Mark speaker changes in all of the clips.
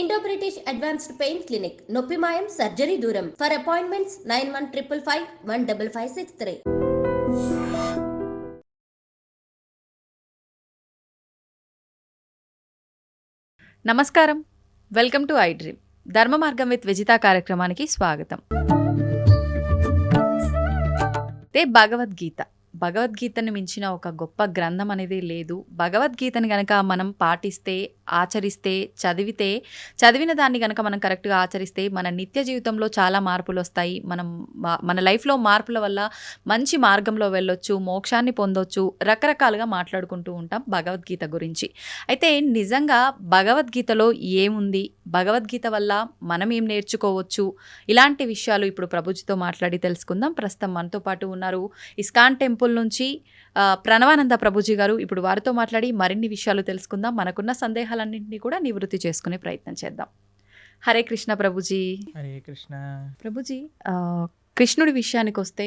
Speaker 1: Indo British advanced pain clinic నొప్పి మాయం surgery దూరం ఫర్ అపాయింట్మెంట్స్ 9155515563.
Speaker 2: నమస్కారం, వెల్కమ్ టు ఐ డ్రీమ్. ధర్మ మార్గం విత్ విజిత కార్యక్రమానికి స్వాగతం. భగవద్గీతను మించిన ఒక గొప్ప గ్రంథం అనేది లేదు. భగవద్గీతను గనక మనం పాటిస్తే, ఆచరిస్తే, చదివిన దాన్ని గనక మనం కరెక్ట్గా ఆచరిస్తే మన నిత్య జీవితంలో చాలా మార్పులు వస్తాయి. మన లైఫ్లో మార్పుల వల్ల మంచి మార్గంలో వెళ్ళొచ్చు, మోక్షాన్ని పొందొచ్చు. రకరకాలుగా మాట్లాడుకుంటూ ఉంటాం భగవద్గీత గురించి. అయితే నిజంగా భగవద్గీతలో ఏముంది, భగవద్గీత వల్ల మనం ఏం నేర్చుకోవచ్చు, ఇలాంటి విషయాలు ఇప్పుడు ప్రభుజీతో మాట్లాడి తెలుసుకుందాం. ప్రస్తుతం మనతో పాటు ఉన్నారు ఇస్కాన్ టెంపుల్ నుంచి ప్రణవానంద ప్రభుజీ గారు. ఇప్పుడు వారితో మాట్లాడి మరిన్ని విషయాలు తెలుసుకుందాం. మనకున్న సందేహాలన్నింటినీ కూడా నివృత్తి చేసుకునే ప్రయత్నం చేద్దాం. హరే కృష్ణ ప్రభుజీ.
Speaker 3: హరే కృష్ణ
Speaker 2: ప్రభుజీ, కృష్ణుడి విషయానికి వస్తే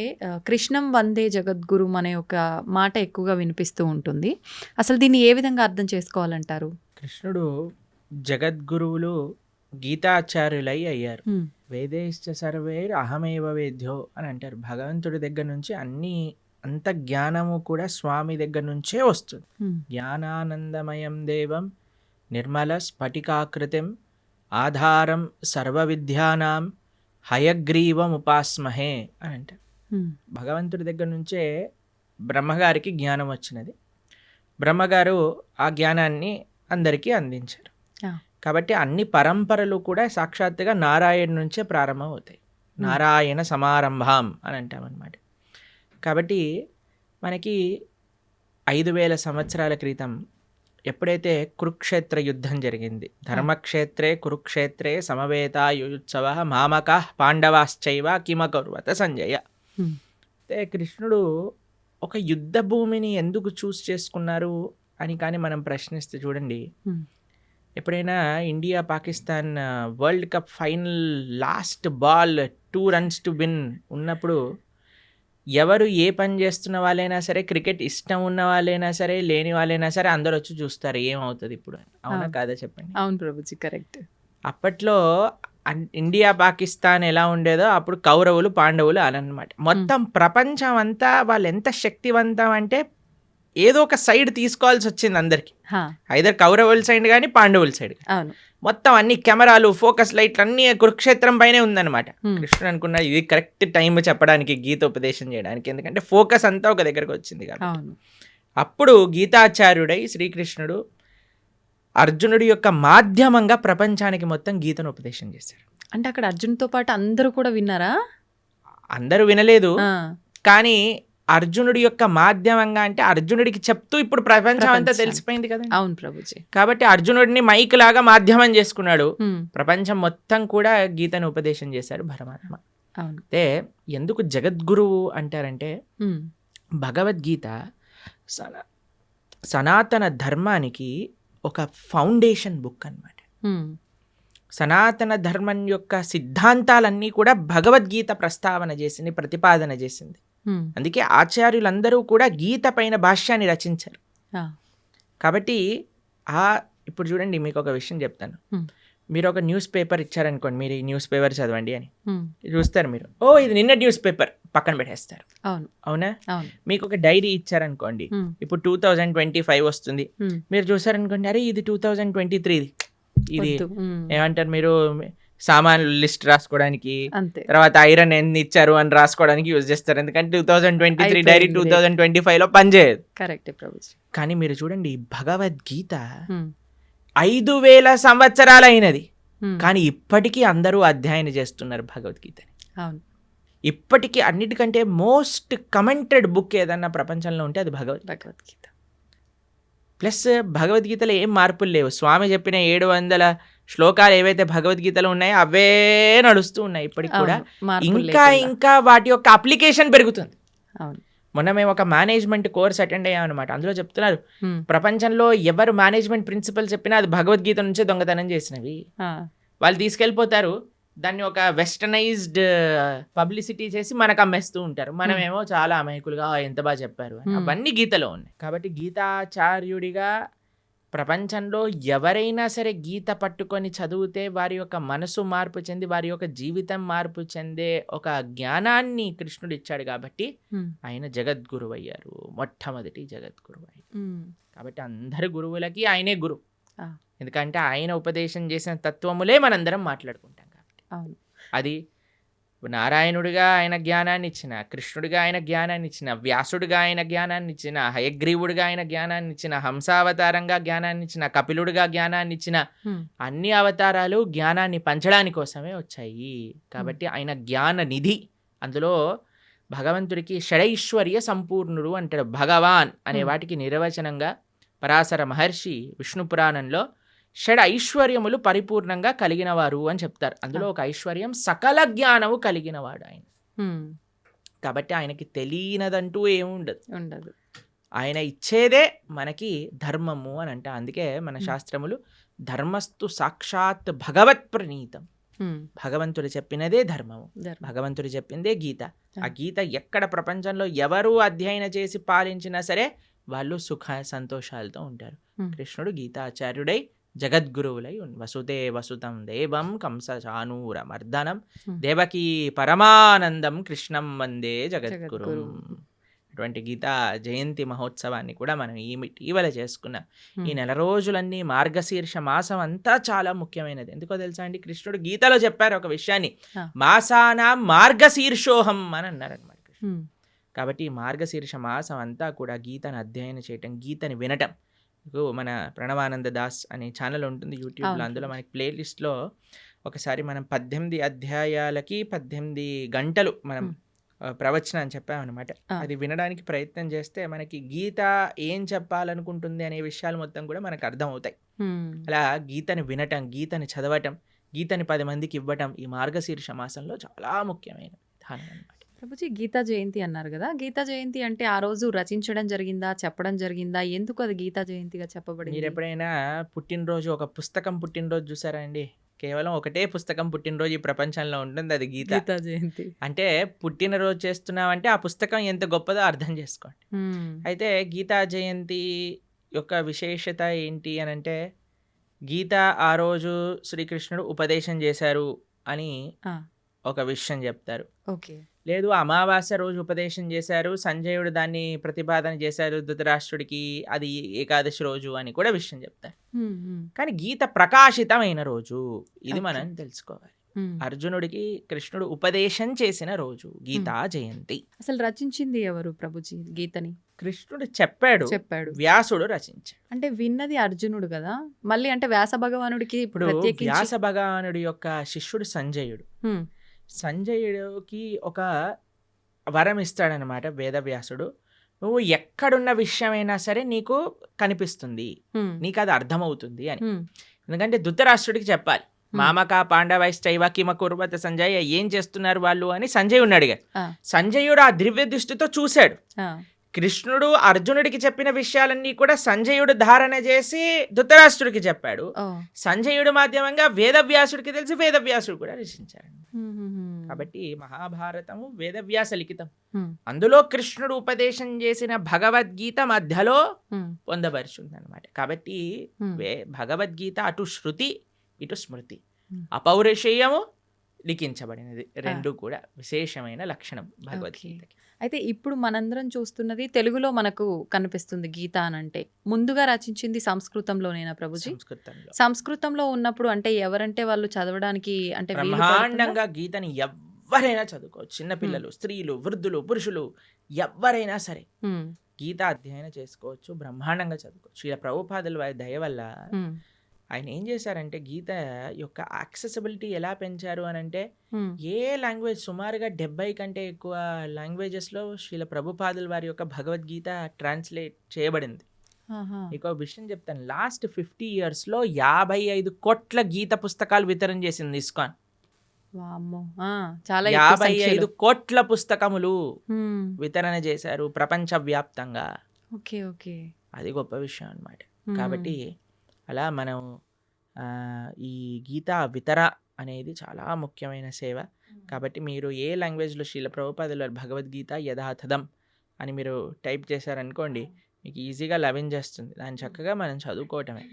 Speaker 2: కృష్ణం వందే జగద్గురు అనే ఒక మాట ఎక్కువగా వినిపిస్తూ ఉంటుంది. అసలు దీన్ని ఏ విధంగా అర్థం చేసుకోవాలంటారు?
Speaker 3: కృష్ణుడు జగద్గురువులు గీతాచార్యులై అయ్యారు. వేదేశ్చ సర్వేర్ అహమేవ వేద్యో అని అంటారు. భగవంతుడి దగ్గర నుంచి అంత జ్ఞానము కూడా స్వామి దగ్గర నుంచే వస్తుంది. జ్ఞానానందమయం దేవం నిర్మల స్ఫటికాకృతిం ఆధారం సర్వ విద్యానాం హయగ్రీవం ఉపాస్మహే అని అంటారు. భగవంతుడి దగ్గర నుంచే బ్రహ్మగారికి జ్ఞానం వచ్చినది. బ్రహ్మగారు ఆ జ్ఞానాన్ని అందరికీ అందించారు. కాబట్టి అన్ని పరంపరలు కూడా సాక్షాత్తుగా నారాయణ నుంచే ప్రారంభమవుతాయి. నారాయణ సమారంభం అని అంటామన్నమాట. కాబట్టి మనకి 5000 సంవత్సరాల క్రితం ఎప్పుడైతే కురుక్షేత్ర యుద్ధం జరిగింది, ధర్మక్షేత్రే కురుక్షేత్రే సమవేతాయుత్సవ మామక పాండవాశ్చైవ కిమకుర్వత సంజయ. అయితే కృష్ణుడు ఒక యుద్ధ భూమిని ఎందుకు చూస్ చేసుకున్నారు అని కానీ మనం ప్రశ్నిస్తే చూడండి, ఎప్పుడైనా India Pakistan world cup final last ball 2 runs to win ఉన్నప్పుడు ఎవరు ఏ పని చేస్తున్న వాళ్ళైనా సరే, క్రికెట్ ఇష్టం ఉన్న వాళ్ళైనా సరే, లేని వాళ్ళైనా సరే అందరూ వచ్చి చూస్తారు ఏమవుతుంది ఇప్పుడు. అవునా కాదా చెప్పండి?
Speaker 2: అవును ప్రభుజీ, కరెక్ట్.
Speaker 3: అప్పట్లో ఇండియా పాకిస్తాన్ ఎలా ఉండేదో అప్పుడు కౌరవులు పాండవులు అలన్నమాట. మొత్తం ప్రపంచం అంతా వాళ్ళు ఎంత శక్తివంతం అంటే ఏదో ఒక సైడ్ తీసుకోవాల్సి వచ్చింది అందరికి. ఐదర్ కౌరవుల సైడ్ కానీ పాండవుల సైడ్. మొత్తం అన్ని కెమెరాలు, ఫోకస్ లైట్లు అన్ని కురుక్షేత్రం పైనే ఉందన్నమాట. కృష్ణుడు అనుకున్నాడు ఇది కరెక్ట్ టైం చెప్పడానికి, గీత ఉపదేశం చేయడానికి, ఎందుకంటే ఫోకస్ అంతా ఒక దగ్గరకు వచ్చింది కాబట్టి. అప్పుడు గీతాచార్యుడై శ్రీకృష్ణుడు అర్జునుడి యొక్క మాధ్యమంగా ప్రపంచానికి మొత్తం గీతను ఉపదేశం చేశారు.
Speaker 2: అంటే అక్కడ అర్జునుడితో పాటు అందరూ కూడా విన్నారా?
Speaker 3: అందరూ వినలేదు, కానీ అర్జునుడి యొక్క మాధ్యమంగా, అంటే అర్జునుడికి చెప్తూ ఇప్పుడు ప్రపంచం అంతా తెలిసిపోయింది కదా.
Speaker 2: అవును ప్రభుజీ.
Speaker 3: కాబట్టి అర్జునుడిని మైక్ లాగా మాధ్యమం చేసుకున్నాడు. ప్రపంచం మొత్తం కూడా గీతను ఉపదేశం చేశాడు పరమాత్మ. అయితే ఎందుకు జగద్గురువు అంటారంటే, భగవద్గీత సనాతన ధర్మానికి ఒక ఫౌండేషన్ బుక్ అన్నమాట. సనాతన ధర్మం యొక్క సిద్ధాంతాలన్నీ కూడా భగవద్గీత ప్రస్తావన చేసింది, ప్రతిపాదన చేసింది. అందుకే ఆచార్యులందరూ కూడా గీత పైన భాష్యాన్ని రచించారు. కాబట్టి ఇప్పుడు చూడండి, మీకు ఒక విషయం చెప్తాను. మీరు ఒక న్యూస్ పేపర్ ఇచ్చారనుకోండి, మీరు ఈ న్యూస్ పేపర్ చదవండి అని చూస్తారు. మీరు ఇది నిన్న న్యూస్ పేపర్ పక్కన పెట్టేస్తారు. అవునా? మీకు ఒక డైరీ ఇచ్చారనుకోండి, ఇప్పుడు 2025 వస్తుంది, మీరు చూసారనుకోండి, అరే ఇది 2023, ఇది ఏమంటారు మీరు సామాన్లు లిస్ట్ రాసుకోవడానికి, తర్వాత ఐరన్ ఎన్ని ఇచ్చారు అని రాసుకోవడానికి యూజ్ చేస్తారు. ఎందుకంటే 2023 డైరీ 2025లో పనిచేయదు.
Speaker 2: కరెక్ట్ ప్రభుజీ.
Speaker 3: కానీ మీరు చూడండి, భగవద్గీత 5000 సంవత్సరాలు అయినది, కానీ ఇప్పటికీ అందరూ అధ్యయనం చేస్తున్నారు భగవద్గీతని. ఇప్పటికీ అన్నిటికంటే మోస్ట్ కమెంటెడ్ బుక్ ఏదన్నా ప్రపంచంలో ఉంటే అది భగవద్గీత. ప్లస్ భగవద్గీతలో ఏం మార్పులు లేవు. స్వామి చెప్పిన 700 శ్లోకాలు ఏవైతే భగవద్గీతలో ఉన్నాయో అవే నడుస్తూ ఉన్నాయి ఇప్పటికి కూడా. ఇంకా వాటి యొక్క అప్లికేషన్ పెరుగుతుంది. మొన్న మేము ఒక మేనేజ్మెంట్ కోర్స్ అటెండ్ అయ్యామన్నమాట. అందులో చెప్తున్నారు, ప్రపంచంలో ఎవరు మేనేజ్మెంట్ ప్రిన్సిపల్ చెప్పినా అది భగవద్గీత నుంచే దొంగతనం చేసినవి. వాళ్ళు తీసుకెళ్ళిపోతారు, దాన్ని ఒక వెస్టర్నైజ్డ్ పబ్లిసిటీ చేసి మనకు అమ్మేస్తూ ఉంటారు. మనమేమో చాలా అమాయకులుగా ఎంత బాగా చెప్పారు. అవన్నీ గీతలో ఉన్నాయి. కాబట్టి గీతాచార్యుడిగా ప్రపంచంలో ఎవరైనా సరే గీత పట్టుకొని చదివితే వారి యొక్క మనసు మార్పు చెంది వారి యొక్క జీవితం మార్పు చెందే ఒక జ్ఞానాన్ని కృష్ణుడు ఇచ్చాడు కాబట్టి ఆయన జగద్గురువు అయ్యారు, మొట్టమొదటి జగద్గురువు అయ్యారు. కాబట్టి అందరి గురువులకి ఆయనే గురువు, ఎందుకంటే ఆయన ఉపదేశం చేసిన తత్వములే మనందరం మాట్లాడుకుంటాం కాబట్టి. అది నారాయణుడిగా ఆయన జ్ఞానాన్ని ఇచ్చిన, కృష్ణుడిగా ఆయన జ్ఞానాన్ని ఇచ్చిన, వ్యాసుడిగా ఆయన జ్ఞానాన్ని ఇచ్చిన, హయగ్రీవుడిగా ఆయన జ్ఞానాన్ని ఇచ్చిన, హంసావతారంగా జ్ఞానాన్ని ఇచ్చిన, కపిలుడిగా జ్ఞానాన్ని ఇచ్చిన, అన్ని అవతారాలు జ్ఞానాన్ని పంచడానికి కోసమే వచ్చాయి. కాబట్టి ఆయన జ్ఞాన నిధి. అందులో భగవంతుడికి షడైశ్వర్య సంపూర్ణుడు అంటాడు. భగవాన్ అనే వాటికి నిర్వచనంగా పరాశర మహర్షి విష్ణు పురాణంలో షడ్ ఐశ్వర్యములు పరిపూర్ణంగా కలిగినవారు అని చెప్తారు. అందులో ఒక ఐశ్వర్యం సకల జ్ఞానము కలిగినవాడు ఆయన. కాబట్టి ఆయనకి తెలియనదంటూ ఏముండదు. ఆయన ఇచ్చేదే మనకి ధర్మము అని అంట. అందుకే మన శాస్త్రములు ధర్మస్తు సాక్షాత్ భగవత్ ప్రణీతం. భగవంతుడు చెప్పినదే ధర్మము, భగవంతుడు చెప్పిందే గీత. ఆ గీత ఎక్కడ ప్రపంచంలో ఎవరు అధ్యయనం చేసి పాలించినా సరే వాళ్ళు సుఖ సంతోషాలతో ఉంటారు. కృష్ణుడు గీతాచార్యుడై జగద్గురువులై వసుదే వసుతం దేవం కంస చానూర మర్దనం దేవకీ పరమానందం కృష్ణం వందే జగద్గురు. అటువంటి గీతా జయంతి మహోత్సవాన్ని కూడా మనం ఇటీవల చేసుకున్నాం. ఈ నెల రోజులన్నీ మార్గశీర్ష మాసం అంతా చాలా ముఖ్యమైనది. ఎందుకో తెలుసా అండి, కృష్ణుడు గీతలో చెప్పారు ఒక విషయాన్ని, మాసానాం మార్గశీర్షోహం అని అన్నారనమాట. కాబట్టి ఈ మార్గశీర్ష మాసం అంతా కూడా గీతను అధ్యయనం చేయటం, గీతని వినటం. మన ప్రణవానంద దాస్ అనే ఛానల్ ఉంటుంది యూట్యూబ్లో, అందులో మనకి ప్లేలిస్ట్లో ఒకసారి మనం 18 అధ్యాయాలకి 18 గంటలు మనం ప్రవచనం అని చెప్పామన్నమాట. అది వినడానికి ప్రయత్నం చేస్తే మనకి గీత ఏం చెప్పాలనుకుంటుంది అనే విషయాలు మొత్తం కూడా మనకు అర్థమవుతాయి. అలా గీతని వినటం, గీతని చదవటం, గీతని 10 మందికి ఇవ్వటం ఈ మార్గశీర్ష మాసంలో చాలా ముఖ్యమైన విధానం అన్నమాట.
Speaker 2: ప్రభుజీ, గీతా జయంతి అన్నారు కదా, గీతా జయంతి అంటే ఆ రోజు రచించడం జరిగిందా, చెప్పడం జరిగిందా, ఎందుకు అది గీతా జయంతిగా చెప్పబడింది?
Speaker 3: మీరు ఎప్పుడైనా పుట్టినరోజు ఒక పుస్తకం పుట్టినరోజు చూసారా అండి? కేవలం ఒకటే పుస్తకం పుట్టినరోజు ఈ ప్రపంచంలో ఉంటుంది, అది గీతా
Speaker 2: జయంతి.
Speaker 3: అంటే పుట్టినరోజు చేస్తున్నామంటే ఆ పుస్తకం ఎంత గొప్పదో అర్థం చేసుకోండి. అయితే గీతా జయంతి యొక్క విశేషత ఏంటి అని అంటే, గీత ఆ రోజు శ్రీకృష్ణుడు ఉపదేశం చేశారు అని ఒక విషయం చెప్తారు. లేదు, అమావాస్య రోజు ఉపదేశం చేశారు, సంజయుడు దాన్ని ప్రతిపాదన చేశారు ధృతరాష్ట్రుడికి, అది ఏకాదశి రోజు అని కూడా విషయం చెప్తారు. కానీ గీత ప్రకాశితమైన రోజు ఇది మనం తెలుసుకోవాలి. అర్జునుడికి కృష్ణుడు ఉపదేశం చేసిన రోజు గీతా జయంతి.
Speaker 2: అసలు రచించింది ఎవరు ప్రభుజీ గీతని?
Speaker 3: కృష్ణుడు చెప్పాడు, వ్యాసుడు రచించాడు.
Speaker 2: అంటే విన్నది అర్జునుడు కదా, మళ్ళీ అంటే వ్యాస భగవానుడికి
Speaker 3: ఇప్పుడు వ్యాస భగవానుడి యొక్క శిష్యుడు సంజయుడు. సంజయుడికి ఒక వరం ఇస్తాడనమాట వేదవ్యాసుడు. నువ్వు ఎక్కడున్న విషయమైనా సరే నీకు కనిపిస్తుంది, నీకు అది అర్థమవుతుంది అని. ఎందుకంటే ధృతరాష్ట్రుడికి చెప్పాలి, మామక పాండవైశ్చైవ కిమ కుర్వత సంజయ్, ఏం చేస్తున్నారు వాళ్ళు అని సంజయుడిని అడిగారు. సంజయుడు ఆ దివ్య దృష్టితో చూశాడు. కృష్ణుడు అర్జునుడికి చెప్పిన విషయాలన్నీ కూడా సంజయుడు ధారణ చేసి ధృతరాష్ట్రుడికి చెప్పాడు. సంజయుడు మాధ్యమంగా వేదవ్యాసుడికి తెలిసి వేదవ్యాసుడు కూడా రచించాడు. కాబట్టి మహాభారతము వేదవ్యాస లిఖితం. అందులో కృష్ణుడు ఉపదేశం చేసిన భగవద్గీత మధ్యలో పొందపరిచింది అనమాట. కాబట్టి భగవద్గీత అటు శృతి ఇటు స్మృతి, అపౌరుషేయము లిఖించబడినది. రెండు కూడా విశేషమైన లక్షణం భగవద్గీతకి.
Speaker 2: అయితే ఇప్పుడు మనందరం చూస్తున్నది తెలుగులో మనకు కనిపిస్తుంది గీత అని అంటే, ముందుగా రచించింది సంస్కృతంలోనేనా ప్రభుజీ? సంస్కృతంలో ఉన్నప్పుడు అంటే ఎవరంటే వాళ్ళు చదవడానికి అంటే
Speaker 3: బ్రహ్మాండంగా గీతని ఎవరైనా చదువుకోవచ్చు. చిన్నపిల్లలు, స్త్రీలు, వృద్ధులు, పురుషులు ఎవరైనా సరే గీత అధ్యయనం చేసుకోవచ్చు, బ్రహ్మాండంగా చదువుకోవచ్చు. ఇలా ప్రభుపాదుల వారి దయ వల్ల ఆయన ఏం చేశారంటే గీత యొక్క యాక్సెసిబిలిటీ ఎలా పెంచారు అని అంటే, ఏ లాంగ్వేజ్ సుమారుగా 70 కంటే ఎక్కువ లాంగ్వేజెస్లో శ్రీల ప్రభుపాదుల వారి యొక్క భగవద్గీత ట్రాన్స్లేట్ చేయబడింది. ఇంకో విషయం చెప్తాను, లాస్ట్ 50 yearsలో 55 కోట్ల గీత పుస్తకాలు వితరణ చేసింది ఇస్కాన్. 55 కోట్ల పుస్తకములు వితరణ చేశారు ప్రపంచవ్యాప్తంగా. అది గొప్ప విషయం అన్నమాట. కాబట్టి అలా మనం ఈ గీతా వితర అనేది చాలా ముఖ్యమైన సేవ. కాబట్టి మీరు ఏ లాంగ్వేజ్లో శ్రీల ప్రభుపాదుల భగవద్గీత యథాతథం అని మీరు టైప్ చేశారనుకోండి, మీకు ఈజీగా లభించేస్తుంది. దాన్ని చక్కగా మనం చదువుకోవటమే.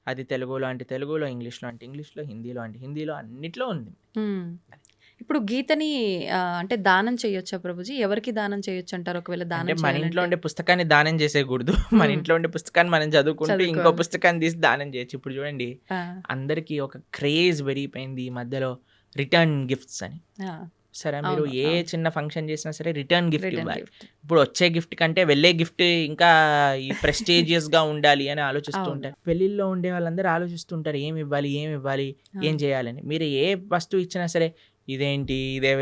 Speaker 3: అది తెలుగులో అంటే తెలుగులో, ఇంగ్లీష్‌లో అంటే ఇంగ్లీష్‌లో, హిందీలో అంటే హిందీలో, అన్నిట్లో ఉంది.
Speaker 2: ఇప్పుడు గీతని అంటే దానం చేయొచ్చా ప్రభుజీ? ఎవరికి దానం చేయొచ్చు అంటారు ఒకవేళ
Speaker 3: అంటే
Speaker 2: దానం
Speaker 3: మన ఇంట్లో
Speaker 2: చేయాలంటే?
Speaker 3: ఉండే పుస్తకాన్ని దానం చేసేయకూడదు. మన ఇంట్లో ఉండే పుస్తకాన్ని మనం చదువుకుంటూ ఇంకో
Speaker 2: చదువుకోవాలి.
Speaker 3: పుస్తకాన్ని తీసి దానం చేయొచ్చు. ఇప్పుడు చూడండి,
Speaker 2: ఆ!
Speaker 3: అందరికీ ఒక క్రేజ్ పెరిగిపోయింది ఈ మధ్యలో రిటర్న్ గిఫ్ట్స్ అని.
Speaker 2: ఆ!
Speaker 3: సరే, మీరు
Speaker 2: అవును.
Speaker 3: ఏ
Speaker 2: అవును.
Speaker 3: చిన్న ఫంక్షన్ చేసినా సరే రిటర్న్ గిఫ్ట్
Speaker 2: రిటర్న్
Speaker 3: ఇవ్వాలి.
Speaker 2: గిఫ్ట్.
Speaker 3: ఇప్పుడు వచ్చే గిఫ్ట్ కంటే వెళ్ళే గిఫ్ట్ ఇంకా ఈ ప్రెస్టీజియస్‌గా ఉండాలి అని ఆలోచిస్తూ
Speaker 2: అవును.
Speaker 3: ఉంటారు. పెళ్ళిళ్ళలో ఉండే వాళ్ళందరూ ఆలోచిస్తుంటారు ఏమి ఇవ్వాలి, ఏం చేయాలని. మీరు ఏ వస్తువు ఇచ్చినా సరే ఇదేంటి,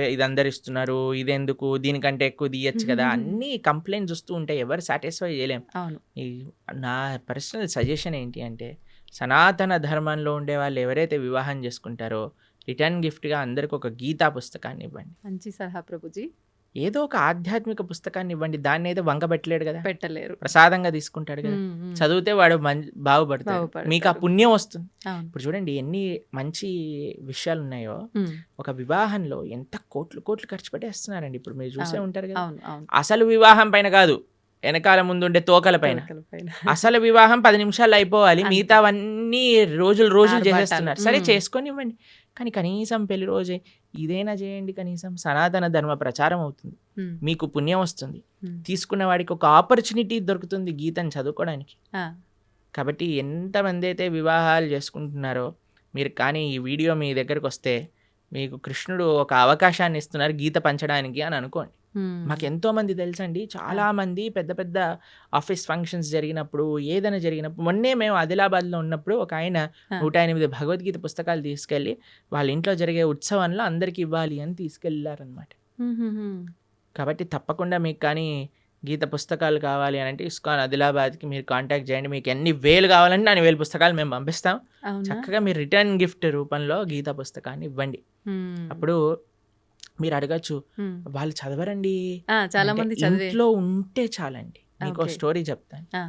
Speaker 3: ఇది అందరు ఇస్తున్నారు, ఇదెందుకు, దీనికంటే ఎక్కువ తీయచ్చు కదా, అన్నీ కంప్లైంట్స్ వస్తూ ఉంటాయి. ఎవరు సాటిస్ఫై చేయలేం.
Speaker 2: అవును.
Speaker 3: ఈ నా పర్సనల్ సజెషన్ ఏంటి అంటే, సనాతన ధర్మంలో ఉండే వాళ్ళు ఎవరైతే వివాహం చేసుకుంటారో రిటర్న్ గిఫ్ట్‌గా అందరికి ఒక గీతా పుస్తకాన్ని ఇవ్వండి.
Speaker 2: మంచి సలహా ప్రభుజీ.
Speaker 3: ఏదో ఒక ఆధ్యాత్మిక పుస్తకాన్ని ఇవ్వండి. దాన్ని అయితే వంకబెట్టలేడు కదా,
Speaker 2: పెట్టలేరు.
Speaker 3: ప్రసాదంగా తీసుకుంటాడు కదా. చదివితే వాడు బాగుపడతాడు. మీకు ఆ పుణ్యం వస్తుంది.
Speaker 2: అవును.
Speaker 3: ఇప్పుడు చూడండి ఎన్ని మంచి విషయాలు ఉన్నాయో.
Speaker 2: ఉమ్.
Speaker 3: ఒక వివాహంలో ఎంత కోట్లు ఖర్చు పెట్టేస్తున్నారండి. ఇప్పుడు మీరు చూసే
Speaker 2: అవును.
Speaker 3: ఉంటారు కదా.
Speaker 2: అవును. అవును.
Speaker 3: అసలు వివాహం పైన కాదు, వెనకాల ముందుండే తోకల పైన.
Speaker 2: తోకల పైన.
Speaker 3: అసలు వివాహం 10 నిమిషాల్లో అయిపోవాలి,
Speaker 2: అంతే.
Speaker 3: మిగతావన్నీ రోజులు
Speaker 2: ఆర్భాటాలు.
Speaker 3: చేసేస్తున్నారు. సరే, చేసుకొని ఇవ్వండి, కానీ కనీసం పెళ్లి రోజే ఇదైనా చేయండి. కనీసం సనాతన ధర్మ ప్రచారం అవుతుంది,
Speaker 2: ఉమ్.
Speaker 3: మీకు పుణ్యం వస్తుంది,
Speaker 2: ఉమ్.
Speaker 3: తీసుకున్న వాడికి ఒక ఆపర్చునిటీ దొరుకుతుంది గీతను చదువుకోవడానికి.
Speaker 2: ఆ.
Speaker 3: కాబట్టి ఎంతమంది అయితే వివాహాలు చేసుకుంటున్నారో మీరు, కానీ ఈ వీడియో మీ దగ్గరకు వస్తే మీకు కృష్ణుడు ఒక అవకాశాన్ని ఇస్తున్నారు గీత పంచడానికి అని అనుకోండి.
Speaker 2: ఉమ్.
Speaker 3: మాకు ఎంతోమంది తెలుసండి, చాలామంది పెద్ద పెద్ద ఆఫీస్ ఫంక్షన్స్ జరిగినప్పుడు, ఏదైనా జరిగినప్పుడు, మొన్నే మేము ఆదిలాబాద్లో ఉన్నప్పుడు ఒక ఆయన 108 భగవద్గీత పుస్తకాలు తీసుకెళ్ళి వాళ్ళ ఇంట్లో జరిగే ఉత్సవంలో అందరికి ఇవ్వాలి అని తీసుకెళ్ళారనమాట.
Speaker 2: ఉహుహుమ్.
Speaker 3: కాబట్టి తప్పకుండా మీకు కానీ గీత పుస్తకాలు కావాలి అని అంటే ఇస్కాన్ ఆదిలాబాద్కి మీరు కాంటాక్ట్ చేయండి. మీకు ఎన్ని వేలు కావాలంటే అన్ని 1000 పుస్తకాలు మేము పంపిస్తాం.
Speaker 2: అవునా?
Speaker 3: చక్కగా మీరు రిటర్న్ గిఫ్ట్ రూపంలో గీత పుస్తకాన్ని ఇవ్వండి.
Speaker 2: ఉమ్.
Speaker 3: అప్పుడు మీరు అడగచ్చు,
Speaker 2: ఉమ్.
Speaker 3: వాళ్ళు చదవరండి
Speaker 2: చాలా
Speaker 3: అంటే
Speaker 2: మంది చదివే.
Speaker 3: ఇంట్లో ఉంటే చాలండి. మీకు
Speaker 2: ఓకే.
Speaker 3: స్టోరీ చెప్తాను.
Speaker 2: ఆ.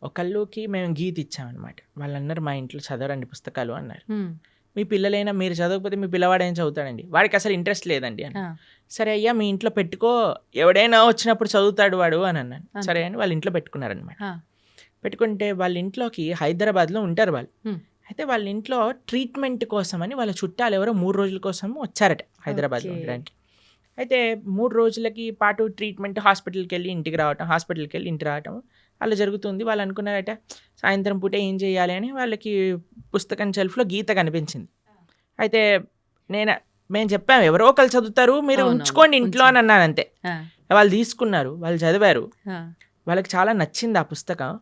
Speaker 3: ఒకళ్ళకి మేము గీత ఇచ్చామన్నమాట. వాళ్ళు అన్నారు మా ఇంట్లో చదవరండి పుస్తకాలు అన్నారు.
Speaker 2: ఉమ్.
Speaker 3: మీ పిల్లలైనా మీరు చదవకపోతే మీ పిల్లవాడు ఏం చదువుతాడండి, వాడికి అసలు ఇంట్రెస్ట్ లేదండి అని.
Speaker 2: ఆ.
Speaker 3: సరే అయ్యా మీ ఇంట్లో పెట్టుకో, ఎవడైనా వచ్చినప్పుడు చదువుతాడు వాడు అని అన్నాను. సరే అని వాళ్ళ ఇంట్లో పెట్టుకున్నారనమాట.
Speaker 2: ఆ.
Speaker 3: పెట్టుకుంటే వాళ్ళ ఇంట్లోకి హైదరాబాద్లో ఉంటారు వాళ్ళు.
Speaker 2: ఉమ్.
Speaker 3: అయితే వాళ్ళ ఇంట్లో ట్రీట్మెంట్ కోసం అని వాళ్ళ చుట్టాలు ఎవరో 3 రోజుల కోసం వచ్చారట హైదరాబాద్లో
Speaker 2: ఓకే.
Speaker 3: ఉండడానికి. అయితే 3 రోజులకి పాటు ట్రీట్మెంట్, హాస్పిటల్కి వెళ్ళి ఇంటికి రావటం, హాస్పిటల్కి వెళ్ళి ఇంటికి రావటం అలా జరుగుతుంది. వాళ్ళు అనుకున్నారట సాయంత్రం పూట ఏం చేయాలి అని వాళ్ళకి పుస్తకం షెల్ఫ్లో గీత కనిపించింది. అయితే మేము చెప్పాము ఎవరో ఒకరు చదువుతారు, మీరు
Speaker 2: అవునవును.
Speaker 3: ఉంచుకోండి ఇంట్లో అని అన్నాను అంతే.
Speaker 2: ఆ.
Speaker 3: వాళ్ళు తీసుకున్నారు, వాళ్ళు చదివారు,
Speaker 2: ఆ.
Speaker 3: వాళ్ళకి చాలా నచ్చింది ఆ పుస్తకం.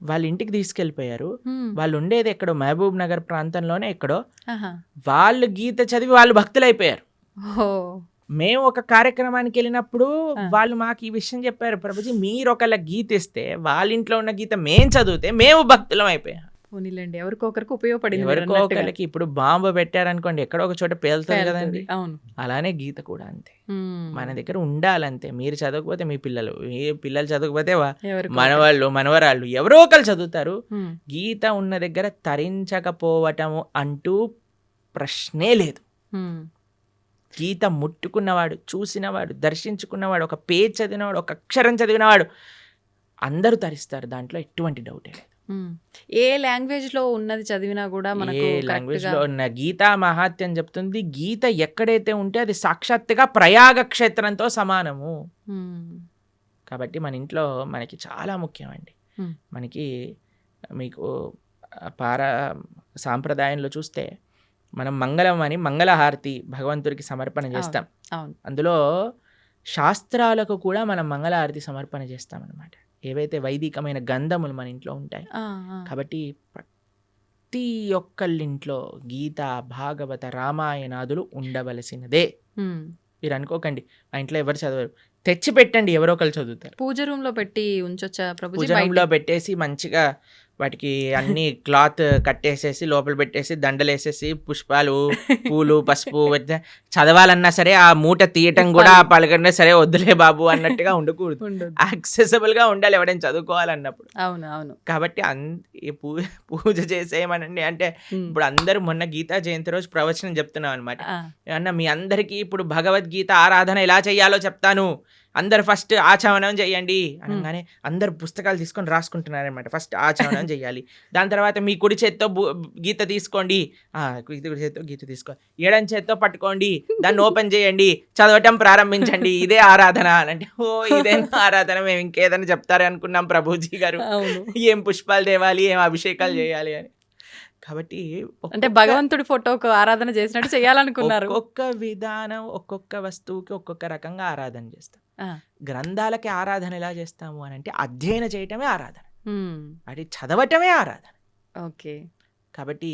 Speaker 3: వాళ్ళ ఇంటికి తీసుకెళ్ళిపోయారు.
Speaker 2: ఉమ్.
Speaker 3: వాళ్ళు ఉండేది ఎక్కడో మహబూబ్ నగర్ ప్రాంతంలోనే ఎక్కడో.
Speaker 2: ఆహా.
Speaker 3: వాళ్ళు గీత చదివి వాళ్ళు భక్తులైపోయారు.
Speaker 2: ఓ.
Speaker 3: మేము ఒక కార్యక్రమానికి వెళ్ళినప్పుడు
Speaker 2: ఆ.
Speaker 3: వాళ్ళు మాకు ఈ విషయం చెప్పారు, ప్రభుజీ మీరు ఒకళ్ళ గీత ఇస్తే వాళ్ళ ఇంట్లో ఉన్న గీత మేం చదివితే మేము భక్తులం అయిపోయాం.
Speaker 2: పోనీలేండి, ఎవరికొకరికి ఉపయోగపడింది మీరు
Speaker 3: ఎవరికో
Speaker 2: అన్నట్టుగా.
Speaker 3: ఒకళ్ళకి ఇప్పుడు బాంబు పెట్టారనుకోండి ఎక్కడో ఒక చోట పేలుతుంది
Speaker 2: పేలుతుంది.
Speaker 3: కదండి.
Speaker 2: అవును.
Speaker 3: అలానే గీత కూడా అంతే,
Speaker 2: ఉమ్.
Speaker 3: మన దగ్గర ఉండాలంతే. మీరు చదవకపోతే మీ పిల్లలు, ఏ పిల్లలు చదవకపోతే
Speaker 2: ఎవరికో
Speaker 3: మనవాళ్ళు మనవరాళ్ళు ఎవరో ఒకళ్ళు చదువుతారు.
Speaker 2: ఉమ్.
Speaker 3: గీత ఉన్న దగ్గర తరించకపోవటము అంటూ ప్రశ్నే లేదు.
Speaker 2: ఉమ్.
Speaker 3: గీత ముట్టుకున్నవాడు, చూసినవాడు, దర్శించుకున్నవాడు, ఒక పేజ్ చదివినవాడు, ఒక అక్షరం చదివినవాడు అందరూ తరిస్తారు, దాంట్లో ఎటువంటి డౌటే లేదు.
Speaker 2: ఉమ్. ఏ లాంగ్వేజ్ లో ఉన్నది చదివినా కూడా మనకు
Speaker 3: ఏ
Speaker 2: correct
Speaker 3: లాంగ్వేజ్
Speaker 2: గా-
Speaker 3: లో ఉన్న గీతా మహాత్యం చెప్తుంది, గీత ఎక్కడైతే ఉంటే అది సాక్షాత్తుగా ప్రయాగ క్షేత్రంతో సమానము.
Speaker 2: ఉమ్.
Speaker 3: కాబట్టి మన ఇంట్లో మనకి చాలా ముఖ్యం అండి.
Speaker 2: Hmm.
Speaker 3: మనకి మీకు సాంప్రదాయంలో చూస్తే మనం మంగళం అని మంగళహారతి భగవంతుడికి సమర్పణ చేస్తాం.
Speaker 2: అవును.
Speaker 3: అందులో శాస్త్రాలకు కూడా మనం మంగళహారతి సమర్పణ చేస్తాం అన్నమాట. ఏవైతే వైదికమైన గంధములు మన ఇంట్లో ఉంటాయి.
Speaker 2: ఆ, ఆ.
Speaker 3: కాబట్టి ప్రతి ఒక్కళ్ళింట్లో గీత, భాగవత, రామాయణాదులు ఉండవలసినదే.
Speaker 2: ఉమ్.
Speaker 3: మీరు అనుకోకండి మా ఇంట్లో ఎవరు చదవరు, తెచ్చి పెట్టండి ఎవరో ఒకరు చదువుతారు.
Speaker 2: పూజ రూమ్ లో పెట్టి ఉంచొచ్చా ప్రభుజీ?
Speaker 3: పూజ రూమ్లో పెట్టేసి మంచిగా వాటికి అన్ని క్లాత్ కట్టేసేసి లోపల పెట్టేసి దండలేసేసి పుష్పాలు, పూలు, పసుపు చదవాలన్నా సరే ఆ మూట తీయటం కూడా పలకన్నా సరే వద్దులే బాబు అన్నట్టుగా ఉండకూడదు.
Speaker 2: ఉండొద్దు.
Speaker 3: యాక్సెసిబుల్ గా ఉండాలి ఎవరైనా చదువుకోవాలన్నప్పుడు.
Speaker 2: అవును. అవును.
Speaker 3: కాబట్టి ఈ పూజ చేసేయమనండి అంటే
Speaker 2: ఉమ్.
Speaker 3: ఇప్పుడు అందరూ మొన్న గీతా జయంతి రోజు ప్రవచనం చెప్తున్నాం అనమాట.
Speaker 2: ఆ.
Speaker 3: అన్న మీ అందరికీ ఇప్పుడు భగవద్గీత ఆరాధన ఎలా చేయాలో చెప్తాను, అందరు ఫస్ట్ ఆచమనం చేయండి అనగానే అందరు పుస్తకాలు తీసుకొని రాసుకుంటున్నారనమాట. ఫస్ట్ ఆచమనం చేయాలి, దాని తర్వాత మీ కుడి చేత్తో గీత తీసుకోండి, కుడి చేత్తో గీత తీసుకోండి, ఎడం చేత్తో పట్టుకోండి, దాన్ని ఓపెన్ చేయండి, చదవటం ప్రారంభించండి, ఇదే ఆరాధన అంటే ఓ ఇదేనా ఆరాధన, మేము ఇంకేదైనా చెప్తారు అనుకున్నాం ప్రభుజీ గారు, ఏం పుష్పాలు తేవాలి, ఏం అభిషేకాలు చేయాలి అని. కాబట్టి
Speaker 2: అంటే భగవంతుడి ఫోటోకు ఆరాధన చేసినట్టు చేయాలనుకున్నారు.
Speaker 3: ఒక్కొక్క విధానం ఒక్కొక్క వస్తువుకి ఒక్కొక్క రకంగా ఆరాధన చేస్తాం. గ్రంథాలకి ఆరాధన ఎలా చేస్తాము అని అంటే అధ్యయనం చేయటమే ఆరాధన, అది చదవటమే ఆరాధన.
Speaker 2: ఓకే.
Speaker 3: కాబట్టి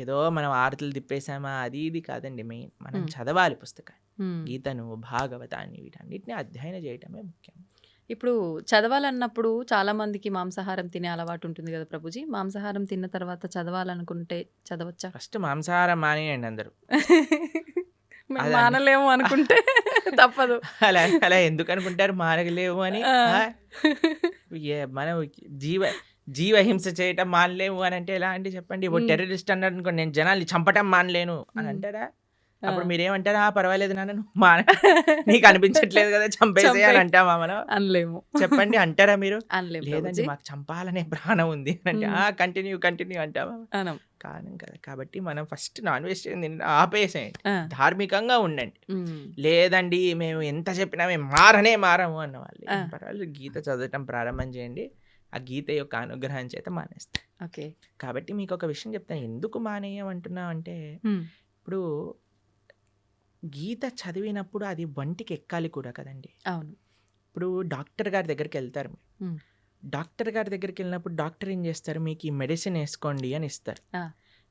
Speaker 3: ఏదో మనం ఆరతులు తిప్పేసామా అది ఇది కాదండి. మెయిన్ మనం చదవాలి పుస్తకాన్ని, గీతను, భాగవతాన్ని, వీటన్నిటిని అధ్యయనం చేయటమే ముఖ్యం.
Speaker 2: ఇప్పుడు చదవాలన్నప్పుడు చాలా మందికి మాంసాహారం తినే అలవాటు ఉంటుంది కదా ప్రభుజీ. మాంసాహారం తిన్న తర్వాత చదవాలనుకుంటే చదవచ్చా?
Speaker 3: ఫస్ట్ మాంసాహారం మానేయండి అందరూ.
Speaker 2: మానలేము అనుకుంటే తప్పదు.
Speaker 3: అలా ఎందుకు అనుకుంటారు మానలేము అని? మనం జీవహింస చేయటం మానలేము అని అంటే ఎలా అండి చెప్పండి? ఇప్పుడు టెర్రరిస్ట్ అన్నాడు అనుకోండి, నేను జనాల్ని చంపటం మానలేను అని అంటారా? అప్పుడు మీరేమంటారా? పర్వాలేదు నాన్న, నీకు అనిపించట్లేదు కదా చంపేసేయాలి అంటామా మనం?
Speaker 2: అనలేము.
Speaker 3: చెప్పండి, అంటారా మీరు?
Speaker 2: అనలేము.
Speaker 3: లేదండి మాకు చంపాలనే ప్రాణం ఉంది అంటే కంటిన్యూ అంటామా? కాను కదా. కాబట్టి మనం ఫస్ట్ నాన్ వెజిటేరియన్ ఆపేసేయండి, ధార్మికంగా ఉండండి. లేదండి మేము ఎంత చెప్పినా మేము మారము అన్న వాళ్ళు పర్వాలేదు, గీత చదవటం ప్రారంభం చేయండి, ఆ గీత యొక్క అనుగ్రహం చేత మానేస్తాం.
Speaker 2: ఓకే.
Speaker 3: కాబట్టి మీకు ఒక విషయం చెప్తాను, ఎందుకు మానేయమంటున్నాం అంటే, ఇప్పుడు గీత చదివినప్పుడు అది వంటికి ఎక్కాలి కూడా కదండి.
Speaker 2: అవును.
Speaker 3: ఇప్పుడు డాక్టర్ గారి దగ్గరికి వెళ్తారు మీరు, డాక్టర్ గారి దగ్గరికి వెళ్ళినప్పుడు డాక్టర్ ఏం చేస్తారు, మీకు ఈ మెడిసిన్ వేసుకోండి అని ఇస్తారు,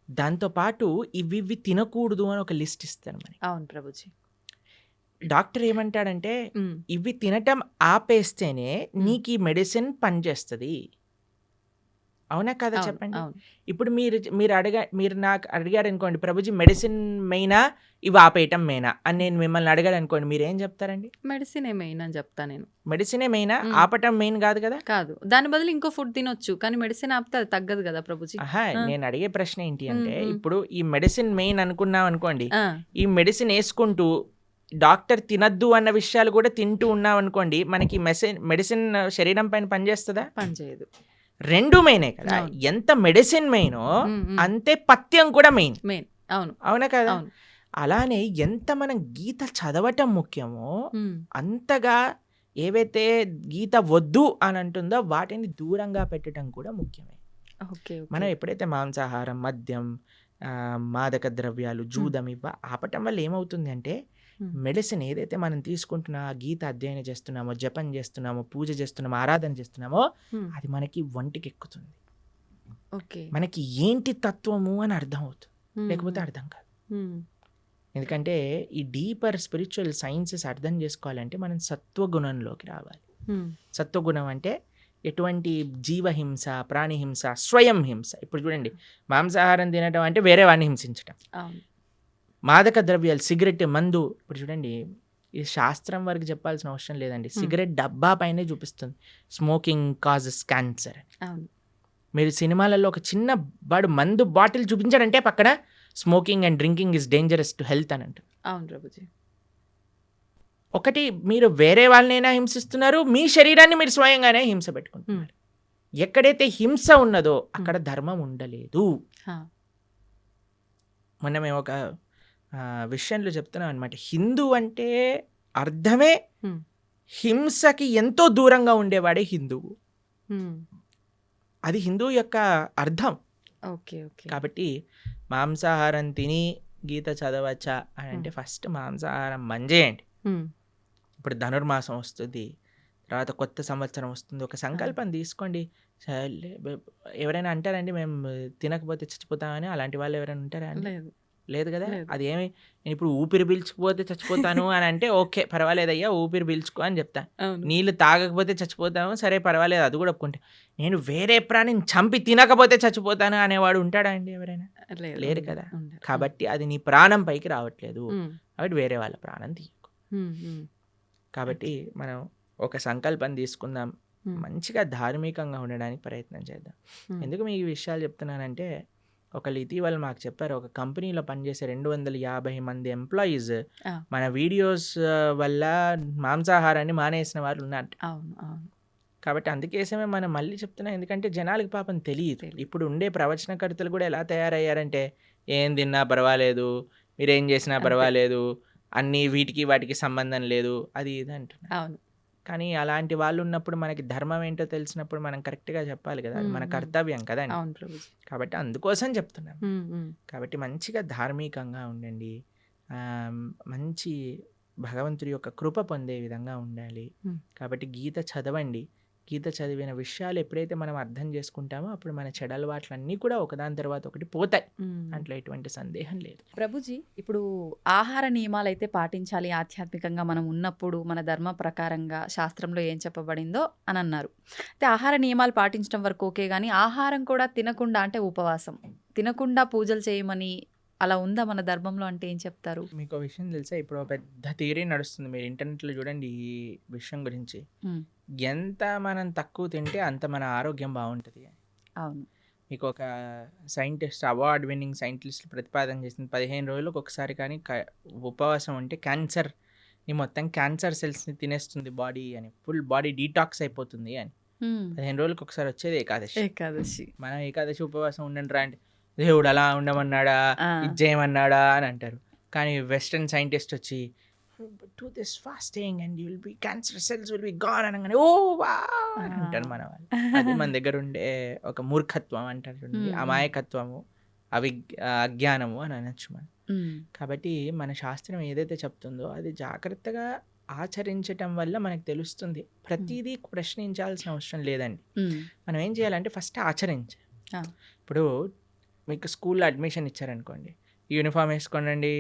Speaker 3: దాంతోపాటు ఇవి తినకూడదు అని ఒక లిస్ట్ ఇస్తారు మనకి.
Speaker 2: అవును ప్రభుజీ.
Speaker 3: డాక్టర్ ఏమంటాడంటే ఇవి తినటం ఆపేస్తేనే నీకు ఈ మెడిసిన్ పనిచేస్తుంది. అవునా కదా చెప్పండి. ఇప్పుడు మీరు నాకు అడిగారు అనుకోండి, ప్రభుజీ మెడిసిన్ మెయినా ఇవి ఆపేయటం మెయినా అని నేను మిమ్మల్ని అడిగాడు అనుకోండి, మీరు ఏం చెప్తారండి?
Speaker 2: మెడిసినే మెయిన్ అని చెప్తా నేను.
Speaker 3: మెడిసినే మెయినా, ఆపటం మెయిన్ కాదు కదా.
Speaker 2: కాదు, దాని బదులు ఇంకో ఫుడ్ తినొచ్చు, కానీ మెడిసిన్ ఆపితే అది తగ్గదు కదా ప్రభుజీ.
Speaker 3: నేను అడిగే ప్రశ్న ఏంటి అంటే, ఇప్పుడు ఈ మెడిసిన్ మెయిన్ అనుకున్నాం అనుకోండి, ఈ మెడిసిన్ వేసుకుంటూ డాక్టర్ తినద్దు అన్న విషయాలు కూడా తింటూ ఉన్నాం అనుకోండి, మనకి మెడిసిన్ శరీరం పైన పనిచేస్తుందా?
Speaker 2: పనిచేయదు.
Speaker 3: రెండు మెయినే కదా. ఎంత మెడిసిన్ మెయినో అంతే పథ్యం కూడా మెయిన్. అవునా కదా. అలానే ఎంత మనం గీత చదవటం ముఖ్యమో అంతగా ఏవైతే గీత వద్దు అని అంటుందో వాటిని దూరంగా పెట్టడం కూడా ముఖ్యమే. మనం ఎప్పుడైతే మాంసాహారం, మద్యం, మాదక ద్రవ్యాలు, జూదం ఇవ్వ ఆపటం వల్ల ఏమవుతుంది అంటే, మెడిసిన్ ఏదైతే మనం తీసుకుంటున్నా, గీత అధ్యయనం చేస్తున్నామో, జపం చేస్తున్నామో, పూజ చేస్తున్నామో, ఆరాధన చేస్తున్నామో అది మనకి వంటికి ఎక్కుతుంది. మనకి ఏంటి తత్వము అని అర్థం అవుతుంది, లేకపోతే అర్థం కాదు. ఎందుకంటే ఈ డీపర్ స్పిరిచువల్ సైన్సెస్ అర్థం చేసుకోవాలంటే మనం సత్వగుణంలోకి రావాలి. సత్వగుణం అంటే ఎటువంటి జీవహింస, ప్రాణిహింస, స్వయం హింస. ఇప్పుడు చూడండి, మాంసాహారం తినడం అంటే వేరే వాడిని హింసించడం, మాదక ద్రవ్యాలు, సిగరెట్, మందు. ఇప్పుడు చూడండి, ఇది శాస్త్రం వరకు చెప్పాల్సిన అవసరం లేదండి, సిగరెట్ డబ్బా పైనే చూపిస్తుంది స్మోకింగ్ కాజెస్ క్యాన్సర్. మీరు సినిమాలలో ఒక చిన్న వాడు మందు బాటిల్ చూపించాడంటే పక్కన smoking and drinking is dangerous to health అని అంటారు.
Speaker 2: అవును ప్రభుజీ.
Speaker 3: ఒకటి, మీరు వేరే వాళ్ళనైనా హింసిస్తున్నారు, మీ శరీరాన్ని మీరు స్వయంగానే హింస పెట్టుకుంటున్నారు. ఎక్కడైతే హింస ఉన్నదో అక్కడ ధర్మం ఉండలేదు. మొన్న మేము ఒక విషయంలో చెప్తున్నాం అనమాట, హిందూ అంటే అర్థమే హింసకి ఎంతో దూరంగా ఉండేవాడే హిందువు. అది హిందూ యొక్క అర్థం. కాబట్టి మాంసాహారం తిని గీత చదవచ్చా అని అంటే ఫస్ట్ మాంసాహారం మంజేయండి. ఇప్పుడు ధనుర్మాసం వస్తుంది, తర్వాత కొత్త సంవత్సరం వస్తుంది, ఒక సంకల్పం తీసుకోండి. ఎవరైనా అంటారండి మేము తినకపోతే చచ్చిపోతామని? అలాంటి వాళ్ళు ఎవరైనా ఉంటారా అండి? లేదు కదా. అదేమి నేను ఇప్పుడు ఊపిరి పీల్చుకుపోతే చచ్చిపోతాను అని అంటే ఓకే పర్వాలేదయ్యా, ఊపిరి పీల్చుకో అని చెప్తాను. నీళ్ళు తాగకపోతే చచ్చిపోతాము, సరే పర్వాలేదు, అది కూడా ఒప్పుకుంటా. నేను వేరే ప్రాణిని చంపి తినకపోతే చచ్చిపోతాను అనేవాడు ఉంటాడా అండి ఎవరైనా? లేరు కదా. కాబట్టి అది నీ ప్రాణం పైకి రావట్లేదు, కాబట్టి వేరే వాళ్ళ ప్రాణం తీయకు. కాబట్టి మనం ఒక సంకల్పం తీసుకుందాం, మంచిగా ధార్మికంగా ఉండడానికి ప్రయత్నం చేద్దాం. ఎందుకు మీ ఈ విషయాలు చెప్తున్నానంటే, ఒకళ్ళు ఇటీవల మాకు చెప్పారు, ఒక కంపెనీలో పనిచేసే 250 మంది ఎంప్లాయీస్
Speaker 2: ఆ.
Speaker 3: మన వీడియోస్ వల్ల మాంసాహారాన్ని మానేసిన వాళ్ళు ఉన్నారు.
Speaker 2: అవును అవును
Speaker 3: కాబట్టి అందుకేసమే మనం మళ్ళీ చెప్తున్నాం, ఎందుకంటే జనాలకి పాపం తెలియదు. ఇప్పుడు ఉండే ప్రవచనకర్తలు కూడా ఎలా తయారయ్యారంటే, ఏం తిన్నా పర్వాలేదు, మీరేం చేసినా
Speaker 2: అంతే.
Speaker 3: పర్వాలేదు, అన్నీ వీటికి వాటికి సంబంధం లేదు, అది ఇది అంటున్నారు.
Speaker 2: అవును
Speaker 3: కానీ అలాంటి వాళ్ళు ఉన్నప్పుడు మనకి ధర్మం ఏంటో తెలిసినప్పుడు మనం కరెక్ట్గా చెప్పాలి కదా, అది మన కర్తవ్యం కదండి.
Speaker 2: అవును ప్రభుజీ.
Speaker 3: కాబట్టి అందుకోసం చెప్తున్నాం.
Speaker 2: ఉమ్.
Speaker 3: కాబట్టి మంచిగా ధార్మికంగా ఉండండి, ఆ, మంచి భగవంతుడి యొక్క కృప పొందే విధంగా ఉండాలి.
Speaker 2: Hmm.
Speaker 3: కాబట్టి గీత చదవండి. గీత చదివిన విషయాలు ఎప్పుడైతే మనం అర్థం చేసుకుంటామో అప్పుడు మన చెడు అలవాట్లన్నీ కూడా ఒకదాని తర్వాత ఒకటి పోతాయి. దాంట్లో ఎటువంటి సందేహం లేదు.
Speaker 2: ప్రభుజీ, ఇప్పుడు ఆహార నియమాలు అయితే పాటించాలి ఆధ్యాత్మికంగా మనం ఉన్నప్పుడు, మన ధర్మ ప్రకారంగా శాస్త్రంలో ఏం చెప్పబడిందో అని అన్నారు. అయితే ఆహార నియమాలు పాటించడం వరకు ఓకే, కానీ ఆహారం కూడా తినకుండా, అంటే ఉపవాసం తినకుండా పూజలు చేయమని అలా ఉందా మన ధర్మంలో, అంటే ఏం చెప్తారు?
Speaker 3: మీకు విషయం తెలుసా, ఇప్పుడు ఒక పెద్ద థియరీ నడుస్తుంది, మీరు ఇంటర్నెట్లో చూడండి ఈ విషయం గురించి. ఎంత మనం తక్కువ తింటే అంత మన ఆరోగ్యం బాగుంటుంది.
Speaker 2: అవును.
Speaker 3: మీకు ఒక సైంటిస్ట్, అవార్డ్ విన్నింగ్ సైంటిస్ట్ ప్రతిపాదన చేసింది, 15 రోజులకు ఒకసారి కానీ ఉపవాసం ఉంటే క్యాన్సర్ని మొత్తం క్యాన్సర్ సెల్స్ని తినేస్తుంది బాడీ అని, ఫుల్ బాడీ డీటాక్స్ అయిపోతుంది అని. 15 రోజులకు ఒకసారి వచ్చేది ఏకాదశి. మనం ఏకాదశి ఉపవాసం ఉండండి రా అంటే, దేవుడు అలా ఉండమన్నాడా, ఇది చేయమన్నాడా అని అంటారు. కానీ వెస్టర్న్ సైంటిస్ట్ వచ్చి do this fasting and you will be, cancer cells will be gone అనగానే ఓ వా అని అంటారు మన వాళ్ళు. అది మన దగ్గర ఉండే ఒక మూర్ఖత్వం అంటారు చూడండి, అమాయకత్వము, అజ్ఞానము అని అనొచ్చు మనం. కాబట్టి మన శాస్త్రం ఏదైతే చెప్తుందో అది జాగ్రత్తగా ఆచరించటం వల్ల మనకు తెలుస్తుంది. ప్రతిదీ ప్రశ్నించాల్సిన అవసరం లేదండి. మనం ఏం చేయాలంటే ఫస్ట్ ఆచరించాలి. ఇప్పుడు మీకు స్కూల్లో అడ్మిషన్ ఇచ్చారనుకోండి, యూనిఫామ్ వేసుకోండి,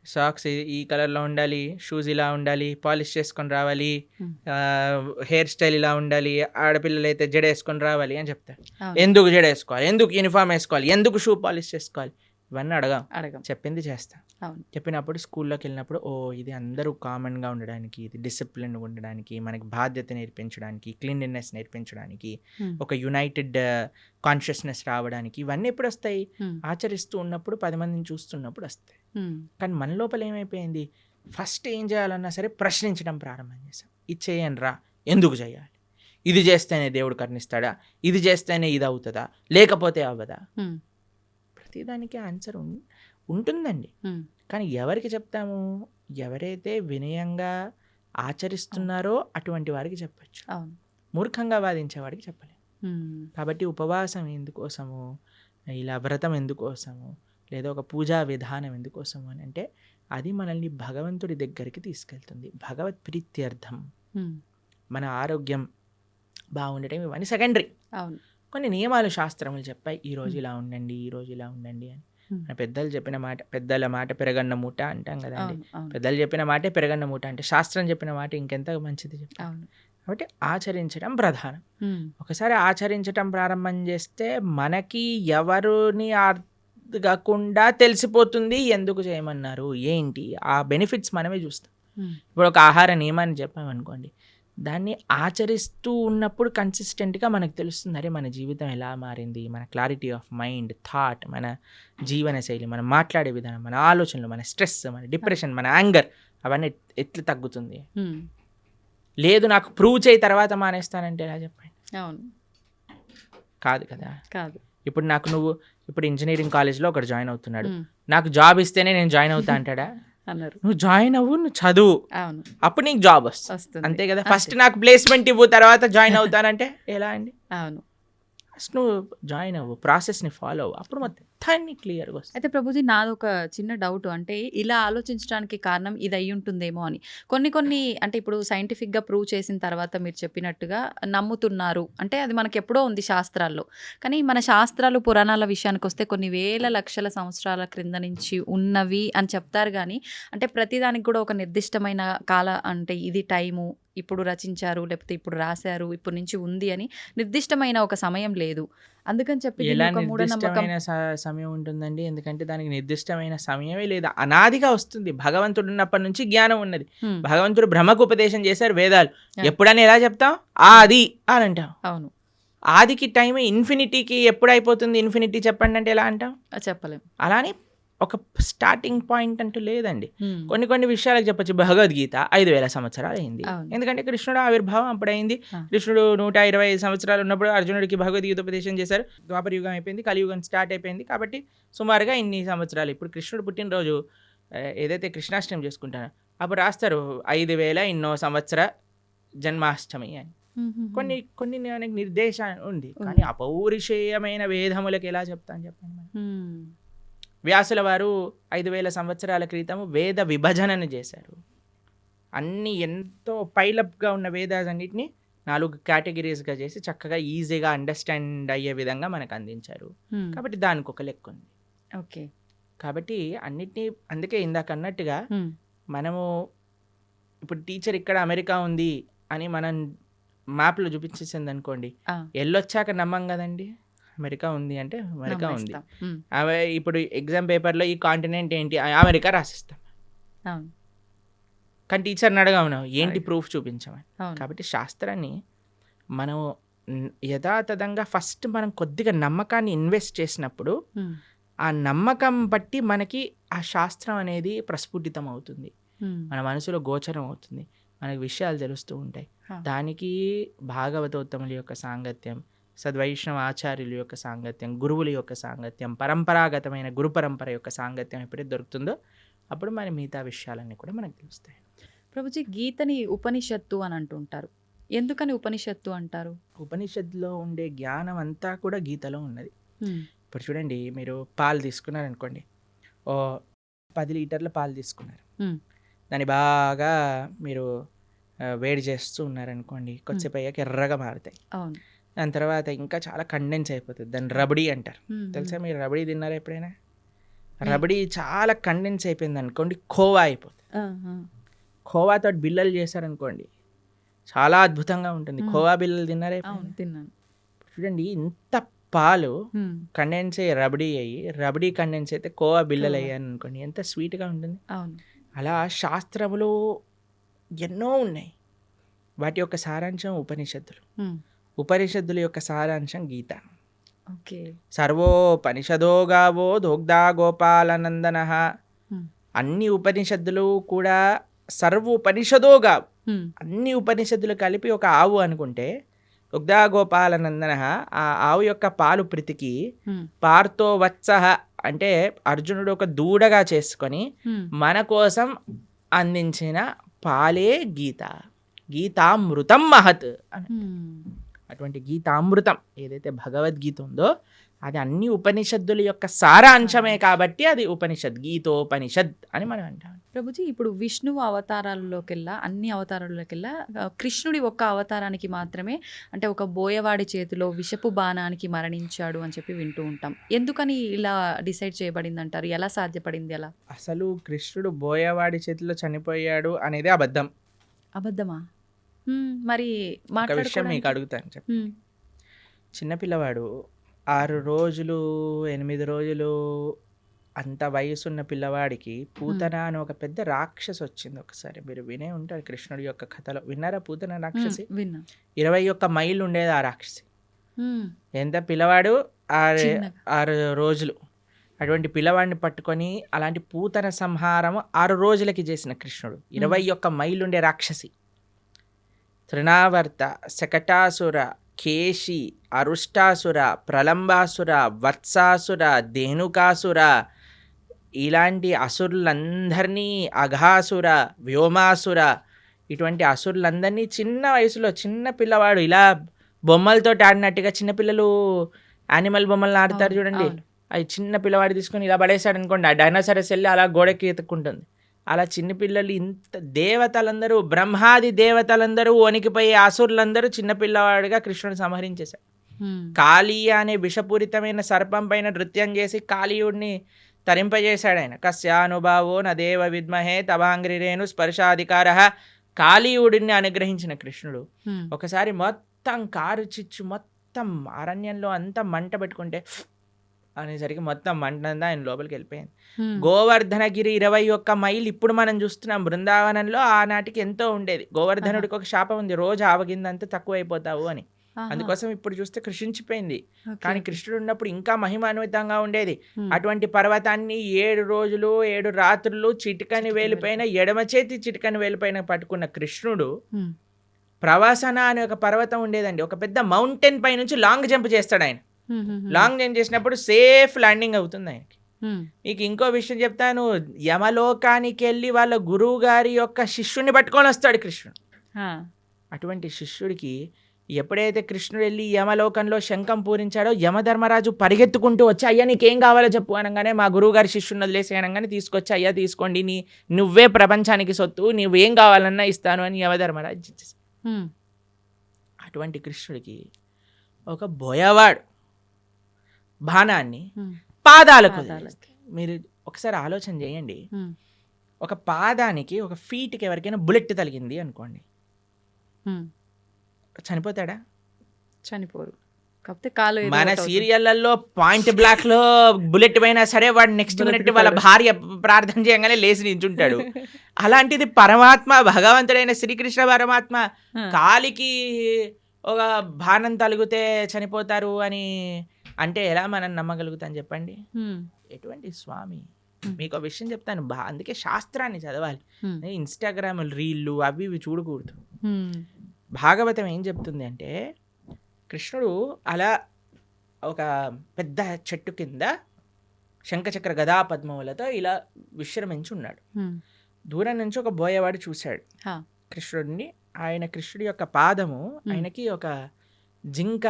Speaker 3: సాక్స్ ఈ కలర్లో ఉండాలి, షూస్ ఇలా ఉండాలి, పాలిష్ చేసుకొని రావాలి, హెయిర్ స్టైల్ ఇలా ఉండాలి, ఆడపిల్లలు అయితే జడ వేసుకొని రావాలి అని చెప్తారు. ఎందుకు జడ వేసుకోవాలి, ఎందుకు యూనిఫామ్ వేసుకోవాలి, ఎందుకు షూ పాలిష్ చేసుకోవాలి, ఇవన్నీ అడగం, చెప్పింది చేస్తాం. చెప్పినప్పుడు స్కూల్లోకి వెళ్ళినప్పుడు ఓ ఇది అందరూ కామన్గా ఉండడానికి, ఇది డిసిప్లిన్గా ఉండడానికి, మనకి బాధ్యత నేర్పించడానికి, క్లీన్లీనెస్ నేర్పించడానికి, ఒక యునైటెడ్ కాన్షియస్నెస్ రావడానికి, ఇవన్నీ ఎప్పుడు వస్తాయి? ఆచరిస్తూ ఉన్నప్పుడు, 10 మందిని చూస్తున్నప్పుడు వస్తాయి. కానీ మన లోపల ఏమైపోయింది, ఫస్ట్ ఏం చేయాలన్నా సరే ప్రశ్నించడం ప్రారంభం చేసాం. ఇది చేయండి రా, ఎందుకు చేయాలి, ఇది చేస్తేనే దేవుడు కరుణిస్తాడా, ఇది చేస్తేనే ఇది అవుతుందా, లేకపోతే అవ్వదా? ప్రతిదానికి ఆన్సర్ ఉంటుందండి. కానీ ఎవరికి చెప్తాము? ఎవరైతే వినయంగా ఆచరిస్తున్నారో అటువంటి వారికి చెప్పచ్చు. మూర్ఖంగా వాదించేవాడికి చెప్పలేము. కాబట్టి ఉపవాసం ఎందుకోసము, ఇలా వ్రతం ఎందుకోసము, లేదా ఒక పూజా విధానం ఎందుకోసము అని అంటే, అది మనల్ని భగవంతుడి దగ్గరికి తీసుకెళ్తుంది. భగవత్ ప్రీత్యర్థం, మన ఆరోగ్యం బాగుండటం, ఇవన్నీ సెకండరీ. కొన్ని నియమాలు శాస్త్రములు చెప్పాయి, ఈరోజు ఇలా ఉండండి, ఈరోజు ఇలా ఉండండి అని. పెద్దలు చెప్పిన మాట, పెద్దల మాట పెరగన్న మూట అంటాం కదండి. పెద్దలు చెప్పిన మాటే పెరగన్న మూట అంటే, శాస్త్రం చెప్పిన మాట ఇంకెంత మంచిది చెప్పాలి. కాబట్టి ఆచరించడం ప్రధానం. ఒకసారి ఆచరించడం ప్రారంభం చేస్తే మనకి ఎవరిని అడగకుండా తెలిసిపోతుంది ఎందుకు చేయమన్నారు, ఏంటి ఆ బెనిఫిట్స్ మనమే చూస్తాం. ఇప్పుడు ఒక ఆహార నియమాన్ని చెప్పామనుకోండి, దాన్ని ఆచరిస్తూ ఉన్నప్పుడు కన్సిస్టెంట్గా మనకు తెలుస్తుంది, అరే మన జీవితం ఎలా మారింది, మన క్లారిటీ ఆఫ్ మైండ్, థాట్, మన జీవన శైలి, మనం మాట్లాడే విధానం, మన ఆలోచనలు, మన స్ట్రెస్, మన డిప్రెషన్, మన యాంగర్, అవన్నీ ఎట్లా తగ్గుతుంది. లేదు నాకు ప్రూవ్ చేయి తర్వాత మానేస్తానంటే ఎలా చెప్పండి? కాదు కదా. ఇప్పుడు ఇప్పుడు ఇంజనీరింగ్ కాలేజ్లో ఒకటి జాయిన్ అవుతున్నాడు, నాకు జాబ్ ఇస్తేనే నేను జాయిన్ అవుతా అంటాడా? నువ్వు జాయిన్ అవ్వు, నువ్వు చదువు, అప్పుడు నీకు జాబ్ వస్తుంది, అంతే కదా. ఫస్ట్ నాకు ప్లేస్మెంట్ ఇవ్వు, తర్వాత జాయిన్ అవుతానంటే ఎలా అండి? ఫస్ట్ నువ్వు జాయిన్ అవ్వు, ప్రాసెస్ని ఫాలో అవ్వు, అప్పుడు మొత్తం క్లియర్గా వస్తుంది.
Speaker 2: అయితే ప్రభుజీ, నాదొక చిన్న డౌట్, అంటే ఇలా ఆలోచించడానికి కారణం ఇది అయి ఉంటుందేమో అని. కొన్ని అంటే ఇప్పుడు సైంటిఫిక్గా ప్రూవ్ చేసిన తర్వాత మీరు చెప్పినట్టుగా నమ్ముతున్నారు అంటే, అది మనకి ఎప్పుడో ఉంది శాస్త్రాల్లో. కానీ మన శాస్త్రాలు, పురాణాల విషయానికి వస్తే కొన్ని వేల లక్షల సంవత్సరాల క్రింద నుంచి ఉన్నవి అని చెప్తారు. కానీ అంటే ప్రతిదానికి కూడా ఒక నిర్దిష్టమైన అంటే ఇది టైము, ఇప్పుడు రచించారు, లేకపోతే ఇప్పుడు రాశారు, ఇప్పటి నుంచి ఉంది అని నిర్దిష్టమైన ఒక సమయం లేదు. అందుకని చెప్పి
Speaker 3: ఎలా నిర్దిష్టమైన సమయం ఉంటుందండి? ఎందుకంటే దానికి నిర్దిష్టమైన సమయమే లేదు, అనాదిగా వస్తుంది. భగవంతుడు ఉన్నప్పటి నుంచి జ్ఞానం ఉన్నది. భగవంతుడు బ్రహ్మకు ఉపదేశం చేశారు వేదాలు. ఎప్పుడని ఎలా చెప్తాం? అది అని అంటాం.
Speaker 2: అవును.
Speaker 3: ఆదికి టైం ఇన్ఫినిటీకి ఎప్పుడు అయిపోతుంది ఇన్ఫినిటీ చెప్పండి అంటే ఎలా అంటాం?
Speaker 2: చెప్పలేం.
Speaker 3: అలానే ఒక స్టార్టింగ్ పాయింట్ అంటూ లేదండి. కొన్ని విషయాలకు చెప్పొచ్చు. భగవద్గీత 5,000 సంవత్సరాలు అయింది. ఎందుకంటే కృష్ణుడు ఆవిర్భావం అప్పుడైంది. కృష్ణుడు 125 సంవత్సరాలు ఉన్నప్పుడు అర్జునుడికి భగవద్గీత ఉపదేశం చేశారు. ద్వాపర యుగం అయిపోయింది, కలియుగం స్టార్ట్ అయిపోయింది. కాబట్టి సుమారుగా ఇన్ని సంవత్సరాలు. ఇప్పుడు కృష్ణుడు పుట్టినరోజు ఏదైతే కృష్ణాష్టమి చేసుకుంటారో అప్పుడు రాస్తారు 5,000 ఇన్నో సంవత్సర జన్మాష్టమి అని. కొన్ని మనకి నిర్దేశం ఉంది. కానీ అపౌరుషేయమైన వేదములకు ఎలా చెప్తాను చెప్పండి మనం? వ్యాసుల వారు 5,000 సంవత్సరాల క్రితం వేద విభజనను చేశారు. అన్ని ఎంతో పైలప్గా ఉన్న వేదాలన్నింటినీ 4 కేటగిరీస్గా చేసి చక్కగా ఈజీగా అండర్స్టాండ్ అయ్యే విధంగా మనకు అందించారు. కాబట్టి దానికి ఒక లెక్క ఉంది.
Speaker 2: ఓకే.
Speaker 3: కాబట్టి అన్నిటినీ అందుకే ఇందాక అన్నట్టుగా మనము ఇప్పుడు టీచర్ ఇక్కడ అమెరికా ఉంది అని మనం మ్యాప్లో చూపించేసింది అనుకోండి, వెళ్ళొచ్చాక నమ్మం కదండి. అమెరికా ఉంది అంటే అమెరికా ఉంది. ఇప్పుడు ఎగ్జామ్ పేపర్లో ఈ కాంటినెంట్ ఏంటి అమెరికా రాసిస్తాం. కానీ టీచర్ని అడగమను ఏంటి ప్రూఫ్ చూపించమని. కాబట్టి శాస్త్రాన్ని మనం యథాతథంగా ఫస్ట్ మనం కొద్దిగా నమ్మకాన్ని ఇన్వెస్ట్ చేసినప్పుడు ఆ నమ్మకం బట్టి మనకి ఆ శాస్త్రం అనేది ప్రస్ఫుటితం అవుతుంది, మన మనసులో గోచరం అవుతుంది, మనకి విషయాలు తెలుస్తూ ఉంటాయి. దానికి భాగవతోత్తముల యొక్క సాంగత్యం, సద్వైష్ణవ ఆచార్యుల యొక్క సాంగత్యం, గురువుల యొక్క సాంగత్యం, పరంపరాగతమైన గురు పరంపర యొక్క సాంగత్యం ఎప్పుడైతే దొరుకుతుందో అప్పుడు మన మిగతా విషయాలన్నీ కూడా మనకు తెలుస్తాయి.
Speaker 2: ప్రభుజీ, గీతని ఉపనిషత్తు అని అంటుంటారు. ఎందుకని ఉపనిషత్తు అంటారు?
Speaker 3: ఉపనిషత్తులో ఉండే జ్ఞానం అంతా కూడా గీతలో ఉన్నది. ఇప్పుడు చూడండి, మీరు పాలు తీసుకున్నారనుకోండి, ఓ 10 లీటర్ల పాలు తీసుకున్నారు. దాన్ని బాగా మీరు వేడి చేస్తూ ఉన్నారనుకోండి, కొద్దిసేపు అయ్యాక ఎర్రగా మారుతాయి. దాని తర్వాత ఇంకా చాలా కండెన్స్ అయిపోతుంది. దాన్ని రబడీ అంటారు. తెలుసా? మీరు రబడీ తిన్నారా ఎప్పుడైనా? రబడీ చాలా కండెన్స్ అయిపోయింది అనుకోండి, ఖోవా అయిపోతుంది. ఖోవాతో బిల్లలు చేశారనుకోండి, చాలా అద్భుతంగా ఉంటుంది. ఖోవా బిల్లలు తిన్నారా?
Speaker 2: తిన్నాను.
Speaker 3: చూడండి, ఇంత పాలు కండెన్స్ అయ్యి రబడీ అయ్యి, రబడీ కండెన్స్ అయితే ఖోవా బిల్లలు అయ్యాను అనుకోండి, ఎంత స్వీట్గా ఉంటుంది. అలా శాస్త్రములు ఎన్నో ఉన్నాయి. వాటి యొక్క సారాంశం ఉపనిషత్తులు. ఉపనిషత్తుల యొక్క సారాంశం గీత. సర్వోపనిషదో గావో దోగ్ధా గోపాలనందన. అన్ని ఉపనిషత్తులు కూడా సర్వోపనిషదో గావు, అన్ని ఉపనిషత్తులు కలిపి ఒక ఆవు అనుకుంటే, దుగ్ధా గోపాలనందన ఆ ఆవు యొక్క పాలు ప్రీతికి పార్థో వత్సః అంటే అర్జునుడు ఒక దూడగా చేసుకొని మన కోసం అందించిన పాలే గీత. గీతామృతం మహత్ అని. అటువంటి గీతామృతం ఏదైతే భగవద్గీత ఉందో అది అన్ని ఉపనిషత్తుల యొక్క సారాంశమే. కాబట్టి అది ఉపనిషత్, గీతోపనిషత్ అని మనం అంటాం.
Speaker 2: ప్రభుజీ, ఇప్పుడు విష్ణువు అవతారాల్లోకెల్లా, అన్ని అవతారాల్లోకెల్లా కృష్ణుడి ఒక్క అవతారానికి మాత్రమే, అంటే ఒక బోయవాడి చేతిలో విషపు బాణానికి మరణించాడు అని చెప్పి వింటూ ఉంటాం. ఎందుకని ఇలా డిసైడ్ చేయబడింది అంటారు? ఎలా సాధ్యపడింది? ఎలా? అసలు
Speaker 3: కృష్ణుడు బోయవాడి చేతిలో చనిపోయాడు అనేది అబద్ధం.
Speaker 2: అబద్ధమా? మరి
Speaker 3: ఒక విషయం మీకు అడుగుతాను చెప్పి. చిన్నపిల్లవాడు 6 రోజులు 8 రోజులు అంత వయసున్న పిల్లవాడికి పూతన అని ఒక పెద్ద రాక్షసి వచ్చింది. ఒకసారి మీరు వినే ఉంటారు కృష్ణుడి యొక్క కథలో. విన్నారా పూతన రాక్షసి? 21 మైళ్ళు ఉండేది ఆ రాక్షసి. ఎంత పిల్లవాడు 6 రోజులు. అటువంటి పిల్లవాడిని పట్టుకొని అలాంటి పూతన సంహారం 6 రోజులకి చేసిన కృష్ణుడు. 21 మైళ్ళు ఉండే రాక్షసి. తృణావర్త, శకటాసుర, కేశి, అరుష్టాసుర, ప్రలంబాసుర, వత్సాసుర, ధేనుకాసుర, ఇలాంటి అసురులందరినీ, అఘాసుర, వ్యోమాసుర, ఇటువంటి అసురులందరినీ చిన్న వయసులో, చిన్న పిల్లవాడు ఇలా బొమ్మలతో ఆడినట్టుగా, చిన్నపిల్లలు యానిమల్ బొమ్మలను ఆడతారు చూడండి, అది చిన్న పిల్లవాడు తీసుకొని ఇలా పడేశాడు అనుకోండి, ఆ డైనోసారస్ వెళ్ళి అలా గోడకి ఎత్తుక్కుంటుంది. అలా చిన్నపిల్లలు, ఇంత దేవతలందరూ, బ్రహ్మాది దేవతలందరూ వణికిపోయి అసురులందరూ చిన్నపిల్లవాడిగా కృష్ణుడు సంహరించేశాడు. కాళీయ అనే విషపూరితమైన సర్పం పైన నృత్యం చేసి కాళీయుడిని తరింపజేశాడు ఆయన. కస్యానుభావో నదేవ విద్మహే తవాంగ్రిరేణు స్పర్శాధికార. కాళీయుడిని అనుగ్రహించిన కృష్ణుడు ఒకసారి మొత్తం కారు చిచ్చు, మొత్తం అరణ్యంలో అంతా మంట పెట్టుకుంటే అనేసరికి మొత్తం మంటంతా ఆయన లోపలికి వెళ్ళిపోయింది. గోవర్ధనగిరి 21 మైళ్ళు ఇప్పుడు మనం చూస్తున్నాం. బృందావనంలో ఆనాటికి ఎంతో ఉండేది. గోవర్ధనుడికి ఒక శాపం ఉంది, రోజు ఆవగిందంతా తక్కువ అయిపోతావు అని.
Speaker 2: ఆహా.
Speaker 3: అందుకోసం ఇప్పుడు చూస్తే కృషించిపోయింది.
Speaker 2: ఓకే,
Speaker 3: కానీ
Speaker 2: ఓకే.
Speaker 3: కృష్ణుడు ఉన్నప్పుడు ఇంకా మహిమాన్వితంగా ఉండేది.
Speaker 2: ఉమ్.
Speaker 3: అటువంటి పర్వతాన్ని 7 రోజులు 7 రాత్రులు చిటికని వేలిపైన ఎడమ చేతి చిటికని వేలిపైన పట్టుకున్న కృష్ణుడు
Speaker 2: ఉమ్.
Speaker 3: ప్రవాసన అనే ఒక పర్వతం ఉండేదండి. ఒక పెద్ద మౌంటైన్ పై నుంచి లాంగ్ జంప్ చేస్తాడు ఆయన.
Speaker 2: ఉమ్, ఉమ్, ఉమ్.
Speaker 3: లాంగ్ జంప్ చేసినప్పుడు సేఫ్ ల్యాండింగ్ అవుతుంది ఆయనకి.
Speaker 2: ఉమ్.
Speaker 3: మీకు ఇంకో విషయం చెప్తాను. యమలోకానికి వెళ్ళి వాళ్ళ గురువు గారి యొక్క శిష్యుడిని పట్టుకొని వస్తాడు కృష్ణుడు.
Speaker 2: ఆ.
Speaker 3: అటువంటి శిష్యుడికి ఎప్పుడైతే కృష్ణుడు వెళ్ళి యమలోకంలో శంఖం పూరించాడో యమధర్మరాజు పరిగెత్తుకుంటూ వచ్చి అయ్యా నీకేం కావాలో చెప్పు అనగానే మా గురువు గారి శిష్యుని వదిలేసి అనగానే తీసుకొచ్చి అయ్యా తీసుకోండి నువ్వే ప్రపంచానికి సొత్తు, నువ్వేం కావాలన్నా ఇస్తాను అని యమధర్మరాజు ఇచ్చేసాడు.
Speaker 2: ఉమ్.
Speaker 3: అటువంటి కృష్ణుడికి ఒక బోయవాడు బాణాన్ని
Speaker 2: ఉమ్.
Speaker 3: పాదాలకు
Speaker 2: పాదాలకి.
Speaker 3: వదిలేస్తాడు. మీరు ఒకసారి ఆలోచన చేయండి.
Speaker 2: ఉమ్.
Speaker 3: ఒక పాదానికి ఒక ఫీట్కి ఎవరికైనా బుల్లెట్ తగిలింది అనుకోండి,
Speaker 2: ఉమ్.
Speaker 3: చనిపోతాడా?
Speaker 2: చనిపోరు. కాకపోతే కాలు ఏదో
Speaker 3: మన
Speaker 2: ఒకటి అవుతుంది.
Speaker 3: సీరియళ్లలో పాయింట్ బ్లాక్ లో బుల్లెట్ పోయినా సరే వాడు నెక్స్ట్ మినిట్ వాళ్ళ
Speaker 2: బ్రతుకుతాడు.
Speaker 3: భార్య ప్రార్థన చేయగానే లేచి నించుంటాడు. అలాంటిది పరమాత్మ భగవంతుడైన శ్రీకృష్ణ పరమాత్మ
Speaker 2: ఆ.
Speaker 3: కాలికి ఒక బాణం తలిగితే చనిపోతారు అని అంటే ఎలా మనం నమ్మగలుగుతాం చెప్పండి?
Speaker 2: ఉమ్.
Speaker 3: ఎటువంటి స్వామి.
Speaker 2: Hmm.
Speaker 3: మీకు ఒక విషయం చెప్తాను, అందుకే శాస్త్రాన్ని చదవాలి.
Speaker 2: ఉమ్.
Speaker 3: ఇన్స్టాగ్రామ్ రీళ్ళు అవి ఇవి చూడకూడదు.
Speaker 2: ఉమ్.
Speaker 3: భాగవతం ఏం చెప్తుంది అంటే కృష్ణుడు అలా ఒక పెద్ద చెట్టు కింద శంఖచక్ర గదా పద్మములతో ఇలా విశ్రమించి ఉన్నాడు.
Speaker 2: ఉమ్.
Speaker 3: దూరం నుంచి ఒక బోయవాడు చూశాడు
Speaker 2: హా.
Speaker 3: కృష్ణుడిని. కృష్ణుడి యొక్క పాదము ఆయనకి ఒక జింక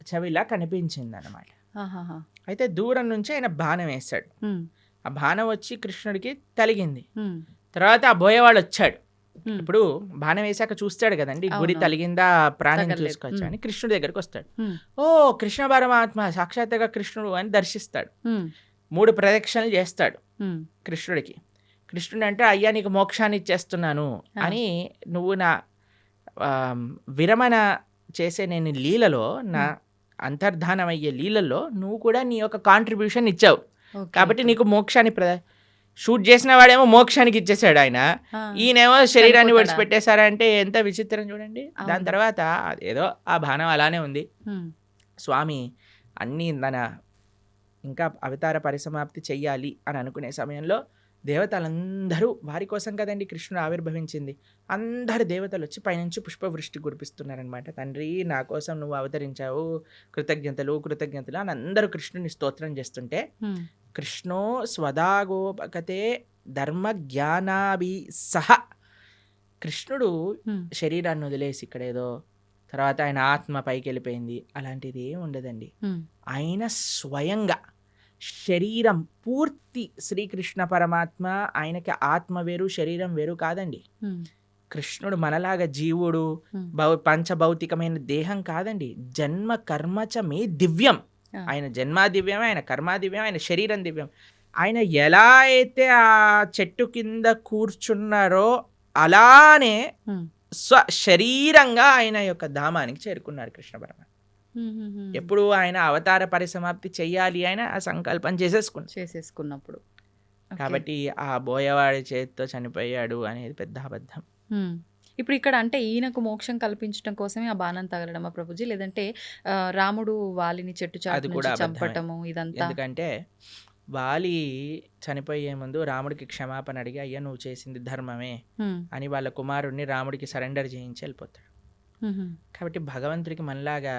Speaker 3: చెవిలా కనిపించింది అనమాట.
Speaker 2: ఆహాహా.
Speaker 3: అయితే దూరం నుంచి ఆయన బాణం వేశాడు.
Speaker 2: ఉమ్.
Speaker 3: ఆ బాణం వచ్చి కృష్ణుడికి తలిగింది.
Speaker 2: ఉమ్.
Speaker 3: తర్వాత ఆ బోయవాడు వచ్చాడు.
Speaker 2: ఉమ్.
Speaker 3: ఇప్పుడు బాణం వేసాక చూస్తాడు కదండి, గురి
Speaker 2: అవును.
Speaker 3: తలిగిందా ప్రాణం
Speaker 2: తగలలేదు.
Speaker 3: చూసుకోవచ్చా అని కృష్ణుడి దగ్గరికి వస్తాడు.
Speaker 2: ఉమ్.
Speaker 3: ఓ కృష్ణ పరమాత్మ సాక్షాత్తుగా కృష్ణుడు అని దర్శిస్తాడు.
Speaker 2: ఉమ్.
Speaker 3: 3 ప్రదక్షిణలు చేస్తాడు
Speaker 2: ఉమ్.
Speaker 3: కృష్ణుడికి. కృష్ణుడు అంటే అయ్యా నీకు మోక్షాన్ని ఇచ్చేస్తున్నాను అని, నువ్వు నా విరమణ చేసే నేను లీలలో, నా అంతర్ధానం అయ్యే లీలలో నువ్వు కూడా నీ యొక్క కాంట్రిబ్యూషన్ ఇచ్చావు
Speaker 2: ఓకే,
Speaker 3: కాబట్టి
Speaker 2: ఓకే.
Speaker 3: నీకు మోక్షాన్ని షూట్ చేసిన వాడేమో మోక్షానికి ఇచ్చేసాడు ఆయన,
Speaker 2: ఆ.
Speaker 3: ఈయనేమో శరీరాన్ని
Speaker 2: చనిపోతాడా?
Speaker 3: విడిచిపెట్టేశారంటే ఎంత విచిత్రం చూడండి. దాని
Speaker 2: అవును.
Speaker 3: తర్వాత ఏదో ఆ బాణం అలానే ఉంది.
Speaker 2: ఉమ్.
Speaker 3: స్వామి అన్నీ ఇంకా అవతార పరిసమాప్తి చెయ్యాలి అని అనుకునే సమయంలో దేవతలందరూ, వారి కోసం కదండి కృష్ణుడు ఆవిర్భవించింది, అందరు దేవతలు వచ్చి పైనుంచి పుష్పవృష్టి కురిపిస్తున్నారనమాట. తండ్రి నా కోసం నువ్వు అవతరించావు, కృతజ్ఞతలు కృతజ్ఞతలు అని అందరూ కృష్ణుని స్తోత్రం చేస్తుంటే,
Speaker 2: ఉమ్.
Speaker 3: కృష్ణో స్వదాగోపకతే ధర్మ జ్ఞానాభి సహ, కృష్ణుడు
Speaker 2: ఉమ్.
Speaker 3: శరీరాన్ని వదిలేసి ఇక్కడ ఏదో తర్వాత ఆయన ఆత్మ పైకి వెళ్ళిపోయింది అలాంటిది ఏం ఉండదండి.
Speaker 2: ఉమ్.
Speaker 3: ఆయన స్వయంగా శరీరం పూర్తి శ్రీకృష్ణ పరమాత్మ, ఆయనకి ఆత్మ వేరు శరీరం వేరు కాదండి.
Speaker 2: ఉమ్.
Speaker 3: కృష్ణుడు మనలాగా జీవుడు
Speaker 2: ఉమ్.
Speaker 3: పంచభౌతికమైన దేహం కాదండి. జన్మ కర్మచ మే దివ్యం.
Speaker 2: ఆ.
Speaker 3: ఆయన జన్మ దివ్యం, ఆయన కర్మ దివ్యం, ఆయన శరీరం దివ్యం. ఆయన ఎలా అయితే ఆ చెట్టు కింద కూర్చున్నారో అలానే
Speaker 2: ఉమ్.
Speaker 3: శరీరంగా ఆయన యొక్క ధామానికి చేరుకున్నారు కృష్ణ పరమాత్మ.
Speaker 2: ఉమ్. ఉమ్. ఉమ్.
Speaker 3: ఎప్పుడు ఆయన అవతార పరిసమాప్తి చెయ్యాలి ఆయన ఆ సంకల్పం చేసేసుకున్నారు.
Speaker 2: చేసేసుకున్నప్పుడు ఓకే.
Speaker 3: కాబట్టి ఆ బోయవాడి చేతితో చనిపోయాడు అనేది పెద్ద అబద్ధం.
Speaker 2: ఉమ్. ఇప్పుడు ఇక్కడ అంటే ఈయనకు మోక్షం కల్పించడం కోసమే ఆ బాణం తగలడమా ప్రభుజీ, లేదంటే రాముడు వాలిని చెట్టు చాటు
Speaker 3: అది కూడా
Speaker 2: నుంచి
Speaker 3: అబద్ధమే.
Speaker 2: చంపటము ఇదంతా?
Speaker 3: ఎందుకంటే వాలి చనిపోయే ముందు రాముడికి క్షమాపణ అడిగి అయ్యా నువ్వు చేసింది ధర్మమే
Speaker 2: ఉమ్.
Speaker 3: అని వాళ్ళ కుమారుడిని రాముడికి సరెండర్ చేయించి వెళ్ళిపోతాడు.
Speaker 2: ఉమ్.
Speaker 3: కాబట్టి భగవంతుడికి మనలాగా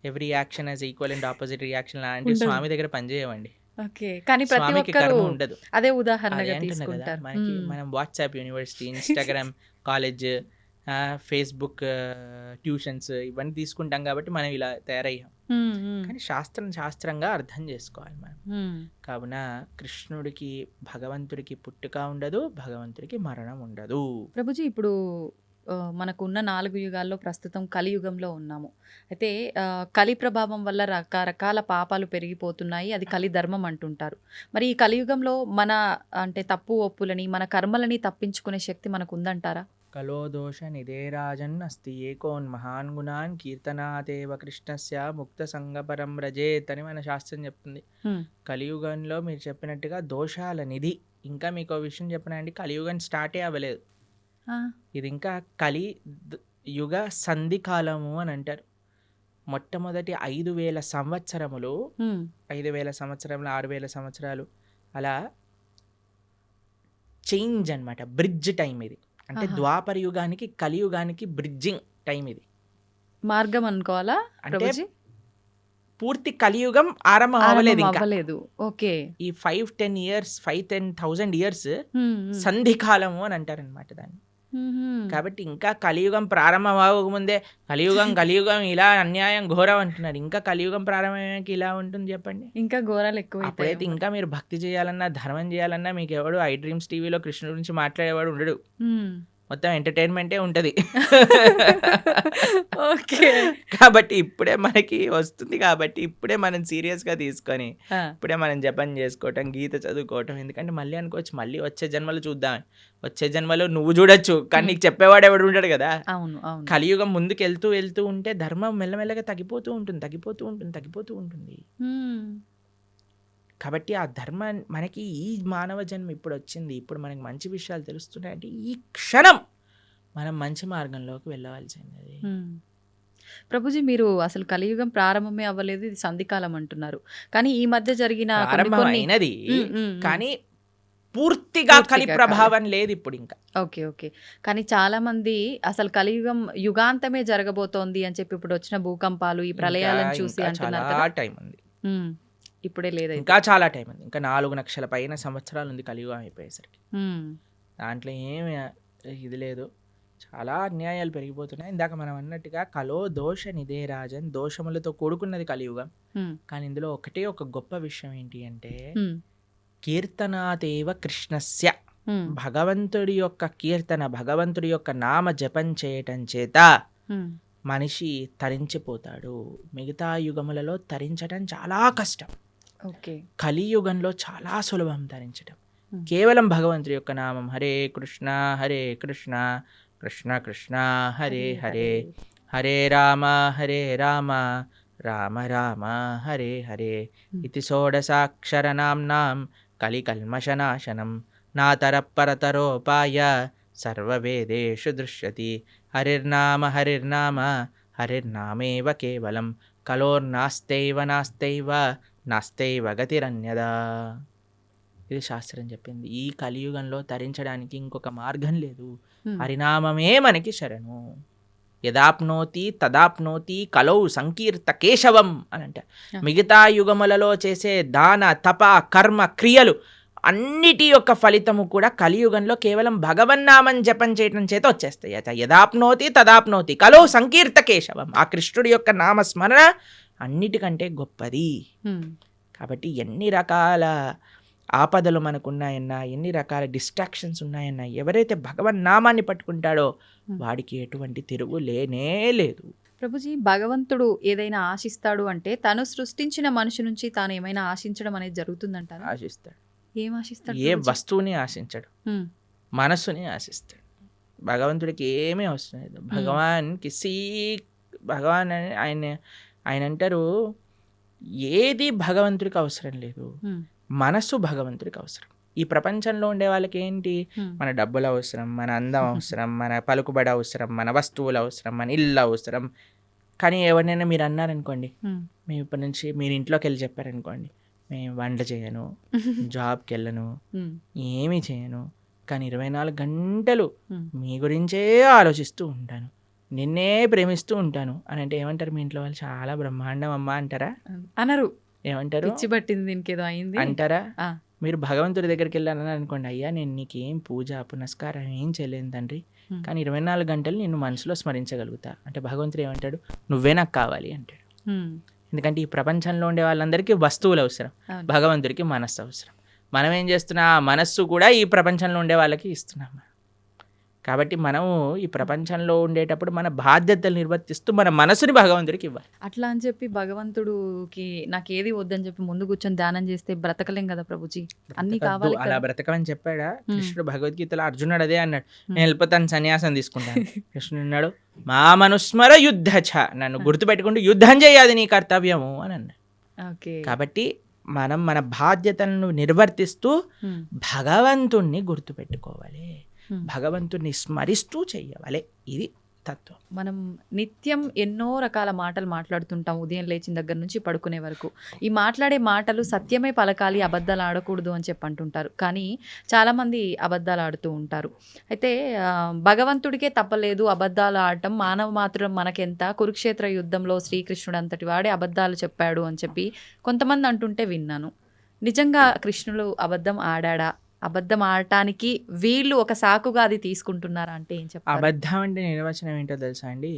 Speaker 3: every action as equal and opposite reaction లాంటి
Speaker 2: ఉండదు.
Speaker 3: స్వామి దగ్గర పనిచేయవండి.
Speaker 2: ఓకే, కానీ ప్రతి
Speaker 3: స్వామికి
Speaker 2: ఒక్కరు
Speaker 3: కర్మ ఉండదు.
Speaker 2: అదే
Speaker 3: అదే
Speaker 2: ఉదాహరణగా
Speaker 3: అంటున్నా కదా,
Speaker 2: తీసుకుంటారు.
Speaker 3: మనకి
Speaker 2: ఉమ్.
Speaker 3: మనం WhatsApp university, Instagram college, Facebook tuitions ఇవన్నీ తీసుకుంటాం కాబట్టి మనం ఇలా తయారయ్యాం.
Speaker 2: ఉమ్. ఉమ్.
Speaker 3: కానీ శాస్త్రంగా అర్థం చేసుకోవాలి మనం.
Speaker 2: ఉమ్.
Speaker 3: కావున కృష్ణుడికి భగవంతుడికి పుట్టుక ఉండదు, భగవంతుడికి మరణం ఉండదు.
Speaker 2: ప్రభుజీ ఇప్పుడు మనకున్న 4 యుగాల్లో ప్రస్తుతం కలియుగంలో ఉన్నాము. అయితే కలి ప్రభావం వల్ల రకరకాల పాపాలు పెరిగిపోతున్నాయి, అది కలి ధర్మం అంటుంటారు. మరి ఈ కలియుగంలో మన అంటే తప్పు ఒప్పులని మన కర్మలని తప్పించుకునే శక్తి మనకు ఉందంటారా?
Speaker 3: కలో దోష నిధేరాజన్ అస్తి ఏకోన్ మహాన్ గుణాన్ కీర్తనాతేవ కృష్ణస్య ముక్త సంగపరం రజేత్ అని మన శాస్త్రం చెప్తుంది.
Speaker 2: ఉమ్.
Speaker 3: కలియుగంలో మీరు చెప్పినట్టుగా దోషాల నిధి. ఇంకా మీకు విషయం చెప్పినండి, కలియుగం స్టార్టే అవ్వలేదు.
Speaker 2: ఆ.
Speaker 3: ఇది ఇంకా కలి యుగ సంధి కాలము అని అంటారు. మొట్టమొదటి 5,000 సంవత్సరములు, 5,000 సంవత్సరములు, 6,000 సంవత్సరాలు అలా చేంజ్ అన్నమాట. బ్రిడ్జ్ టైం ఇది. అంటే
Speaker 2: ఆహా.
Speaker 3: ద్వాపర యుగానికి కలియుగానికి బ్రిడ్జింగ్ టైం ఇది.
Speaker 2: మార్గం అనుకోవాలా
Speaker 3: అంటే
Speaker 2: ప్రభుజీ?
Speaker 3: పూర్తి కలియుగం ఆరంభం అవ్వలేదు ఇంకా.
Speaker 2: అవ్వలేదు. ఓకే.
Speaker 3: ఈ 5-10 ఇయర్స్ 5,000 ఇయర్స్
Speaker 2: హ్మ్, హ్మ్.
Speaker 3: సంధికాలము అని అంటారనమాట దాన్ని.
Speaker 2: మ్మ్.
Speaker 3: కాబట్టి ఇంకా కలియుగం ప్రారంభం అవ్వకముందే కలియుగం ఇలా అన్యాయం ఘోరం అంటున్నారు. ఇంకా కలియుగం ప్రారంభమయ్యాక ఇలా ఉంటుంది చెప్పండి.
Speaker 2: ఇంకా ఘోరాలు ఎక్కువ
Speaker 3: అప్పుడైతే ఇంకా మీరు భక్తి చేయాలన్నా ధర్మం చేయాలన్నా మీకు ఎవడు ఐ డ్రీమ్స్ టీవీలో కృష్ణుడి గురించి మాట్లాడేవాడు ఉండడు. మొత్తం ఎంటర్టైన్మెంటే ఉంటుంది.
Speaker 2: ఓకే.
Speaker 3: కాబట్టి ఇప్పుడే మనకి వస్తుంది, కాబట్టి ఇప్పుడే మనం సీరియస్గా తీసుకొని ఇప్పుడే మనం జపం చేసుకోవటం, గీత చదువుకోవటం. ఎందుకంటే మళ్ళీ అనుకోవచ్చు మళ్ళీ వచ్చే జన్మలో చూద్దాం. వచ్చే జన్మలో నువ్వు చూడొచ్చు, కానీ నీకు చెప్పేవాడు ఎవడు ఉంటాడు కదా.
Speaker 2: అవును, అవును.
Speaker 3: కలియుగం ముందుకు వెళ్తూ ఉంటే ధర్మం మెల్లమెల్లగా తగ్గిపోతూ ఉంటుంది.
Speaker 2: మ్మ్.
Speaker 3: కాబట్టి ఆ ధర్మం మనకి ఈ మానవ జన్మ ఇప్పుడు వచ్చింది, ఇప్పుడు మనకి మంచి విషయాలు తెలుస్తున్నాయంటే ఈ క్షణం మనం మంచి మార్గంలోకి వెళ్ళవలసింది.
Speaker 2: మ్మ్. ప్రభుజీ, మీరు అసలు కలియుగం ప్రారంభమే అవ్వలేదు, ఇది సంధికాలం అంటున్నారు. కానీ ఈ మధ్య జరిగిన కొన్ని
Speaker 3: ప్రారంభమైనది
Speaker 2: మ్మ్, మ్మ్.
Speaker 3: కానీ పూర్తిగా కలి
Speaker 2: పూర్తిగా
Speaker 3: ప్రభావం లేదు ఇప్పుడు ఇంకా.
Speaker 2: ఓకే. కానీ చాలా మంది అసలు కలియుగం యుగాంతమే జరగబోతోంది అని చెప్పి ఇప్పుడు వచ్చిన భూకంపాలు, ఈ ప్రళయాలను చూసి
Speaker 3: ఇంకా
Speaker 2: అంటున్నారు
Speaker 3: చాలా
Speaker 2: కదా.
Speaker 3: టైం ఉంది.
Speaker 2: మ్మ్. ఇప్పుడే లేదా?
Speaker 3: ఇంకా చాలా టైం ఉంది. ఇంకా 4 లక్షల పైన సంవత్సరాలు ఉంది కలియుగం అయిపోయేసరికి. దాంట్లో ఏమి ఇది లేదు. చాలా అన్యాయాలు పెరిగిపోతున్నాయి. ఇందాక మనం అన్నట్టుగా కలో దోష నిదే రాజన్, దోషములతో కూడుకున్నది కలియుగం. కానీ ఇందులో ఒకటే ఒక గొప్ప విషయం ఏంటి అంటే కీర్తనాదేవ కృష్ణస్య, భగవంతుడి యొక్క కీర్తన, భగవంతుడి యొక్క నామ జపం చేయటం చేత మనిషి తరించిపోతాడు. మిగతా యుగములలో తరించడం చాలా కష్టం.
Speaker 2: ఓకే.
Speaker 3: కలియుగంలో చాలా సులభం తరించడం. కేవలం భగవంతుడి యొక్క నామం హరే కృష్ణ కృష్ణ కృష్ణ హరే హరే, హరే రామ రామ రామ హరే హరే ఇతి షోడశాక్షరనామ్నాం కలికల్మషనాశనం నాతరపరతరోపాయ సర్వవేదేషు దృశ్యతి. హరిర్నామ హరిర్నామేవ కేవలం కలోర్నాస్తైవ నాస్తైవ గతిరన్యదా. ఇది శాస్త్రం చెప్పింది. ఈ కలియుగంలో తరించడానికి ఇంకొక మార్గం లేదు. హరినామమే మనకి శరణు. యదాప్నోతి తదాప్నోతి కలౌ సంకీర్త కేశవం అని అంటారు. మిగతా యుగములలో చేసే దాన తప కర్మ క్రియలు అన్నిటి యొక్క ఫలితము కూడా కలియుగంలో కేవలం భగవన్నామం జపం చేయటం చేత వచ్చేస్తాయి. యదాప్నోతి తదాప్నోతి కలౌ సంకీర్త కేశవం. ఆ కృష్ణుడి యొక్క నామస్మరణ అన్నిటికంటే గొప్పది. కాబట్టి ఎన్ని రకాల ఆపదలు మనకున్నాయన్నా, ఎన్ని రకాల డిస్ట్రాక్షన్స్ ఉన్నాయన్నా, ఎవరైతే భగవన్ నామాన్ని పట్టుకుంటాడో వాడికి ఎటువంటి తిరుగు లేనే లేదు.
Speaker 2: ప్రభుజీ, భగవంతుడు ఏదైనా ఆశిస్తాడు అంటే తను సృష్టించిన మనిషి నుంచి తాను ఏమైనా ఆశించడం అనేది జరుగుతుందంటారా?
Speaker 3: ఆశిస్తాడు.
Speaker 2: ఏం ఆశిస్తాడు?
Speaker 3: ఏ వస్తువుని ఆశించడు, మనస్సుని ఆశిస్తాడు. భగవంతుడికి ఏమీ అవసరం లేదు. భగవాన్ ఆయన అంటారు ఏది భగవంతుడికి అవసరం లేదు, మనస్సు భగవంతుడికి అవసరం. ఈ ప్రపంచంలో ఉండే వాళ్ళకి ఏంటి, మన డబ్బులు అవసరం, మన అందం అవసరం, మన పలుకుబడి అవసరం, మన వస్తువులు అవసరం, మన ఇల్లు అవసరం. కానీ ఎవరినైనా మీరు అన్నారనుకోండి, మేము ఇప్పటి నుంచి మీరు ఇంట్లోకి వెళ్ళి చెప్పారనుకోండి, మేము వంట చేయను, జాబ్కి వెళ్ళను, ఏమీ చేయను, కానీ 24 గంటలు మీ గురించే ఆలోచిస్తూ ఉంటాను, నిన్నే ప్రేమిస్తూ ఉంటాను అని అంటే ఏమంటారు మీ ఇంట్లో వాళ్ళు? చాలా బ్రహ్మాండం అమ్మా అంటారా?
Speaker 2: అనరు.
Speaker 3: ఏమంటారు?
Speaker 2: పిచ్చి పట్టింది, దీనికేదో అయింది
Speaker 3: అంటారా? మీరు భగవంతుడి దగ్గరికి వెళ్ళాలని అనుకోండి, అయ్యా నేను నీకేం పూజ పునస్కారం ఏం చేయలేను తండ్రి, కానీ 24 గంటలు నిన్ను మనసులో స్మరించగలుగుతా అంటే భగవంతుడు ఏమంటాడు? నువ్వే నాకు కావాలి అంటాడు. ఎందుకంటే ఈ ప్రపంచంలో ఉండే వాళ్ళందరికీ వస్తువులు అవసరం, భగవంతుడికి మనస్సు అవసరం. మనం ఏం చేస్తున్నా, మనస్సు కూడా ఈ ప్రపంచంలో ఉండే వాళ్ళకి ఇస్తున్నాం. కాబట్టి మనము ఈ ప్రపంచంలో ఉండేటప్పుడు మన బాధ్యతలు నిర్వర్తిస్తూ మన మనసుని భగవంతుడికి ఇవ్వాలి.
Speaker 2: అట్లా అని చెప్పి భగవంతుడికి నాకు ఏది వద్దని చెప్పి ముందు కూర్చొని ధ్యానం చేస్తే బ్రతకలేం కదా ప్రభుజీ, అన్ని కావాలి.
Speaker 3: అలా బ్రతకమని చెప్పాడా కృష్ణుడు? భగవద్గీతలో అర్జునుడు అదే అన్నాడు, నేను వెళ్ళిపోతాను, సన్యాసం తీసుకుంటాను. కృష్ణుడు అన్నాడు, మా మనుస్మర యుద్ధ చ, నన్ను గుర్తుపెట్టుకుంటూ యుద్ధం చేయాలి నీ కర్తవ్యము అని అన్నాడు. కాబట్టి మనం మన బాధ్యతలను నిర్వర్తిస్తూ భగవంతుణ్ణి గుర్తుపెట్టుకోవాలి, భగవంతుణ్ణి స్మరిస్తూ చెయ్యాలి. ఇది తత్వం.
Speaker 2: మనం నిత్యం ఎన్నో రకాల మాటలు మాట్లాడుతుంటాం ఉదయం లేచిన దగ్గర నుంచి పడుకునే వరకు. ఈ మాట్లాడే మాటలు సత్యమే పలకాలి, అబద్ధాలు ఆడకూడదు అని చెప్పి అంటుంటారు. కానీ చాలామంది అబద్ధాలు ఆడుతూ ఉంటారు. అయితే భగవంతుడికే తప్పలేదు అబద్ధాలు ఆడటం, మానవ మాత్రం మనకెంత, కురుక్షేత్ర యుద్ధంలో శ్రీకృష్ణుడు అంతటి వాడే అబద్ధాలు చెప్పాడు అని చెప్పి కొంతమంది అంటుంటే విన్నాను. నిజంగా కృష్ణుడు అబద్ధం ఆడా? అబద్ధం ఆడటానికి వీళ్ళు ఒక సాకుగా అది తీసుకుంటున్నారా అంటే ఏం చెప్తారు?
Speaker 3: అబద్ధం అంటే నిర్వచనం ఏంటో తెలుసా అండి?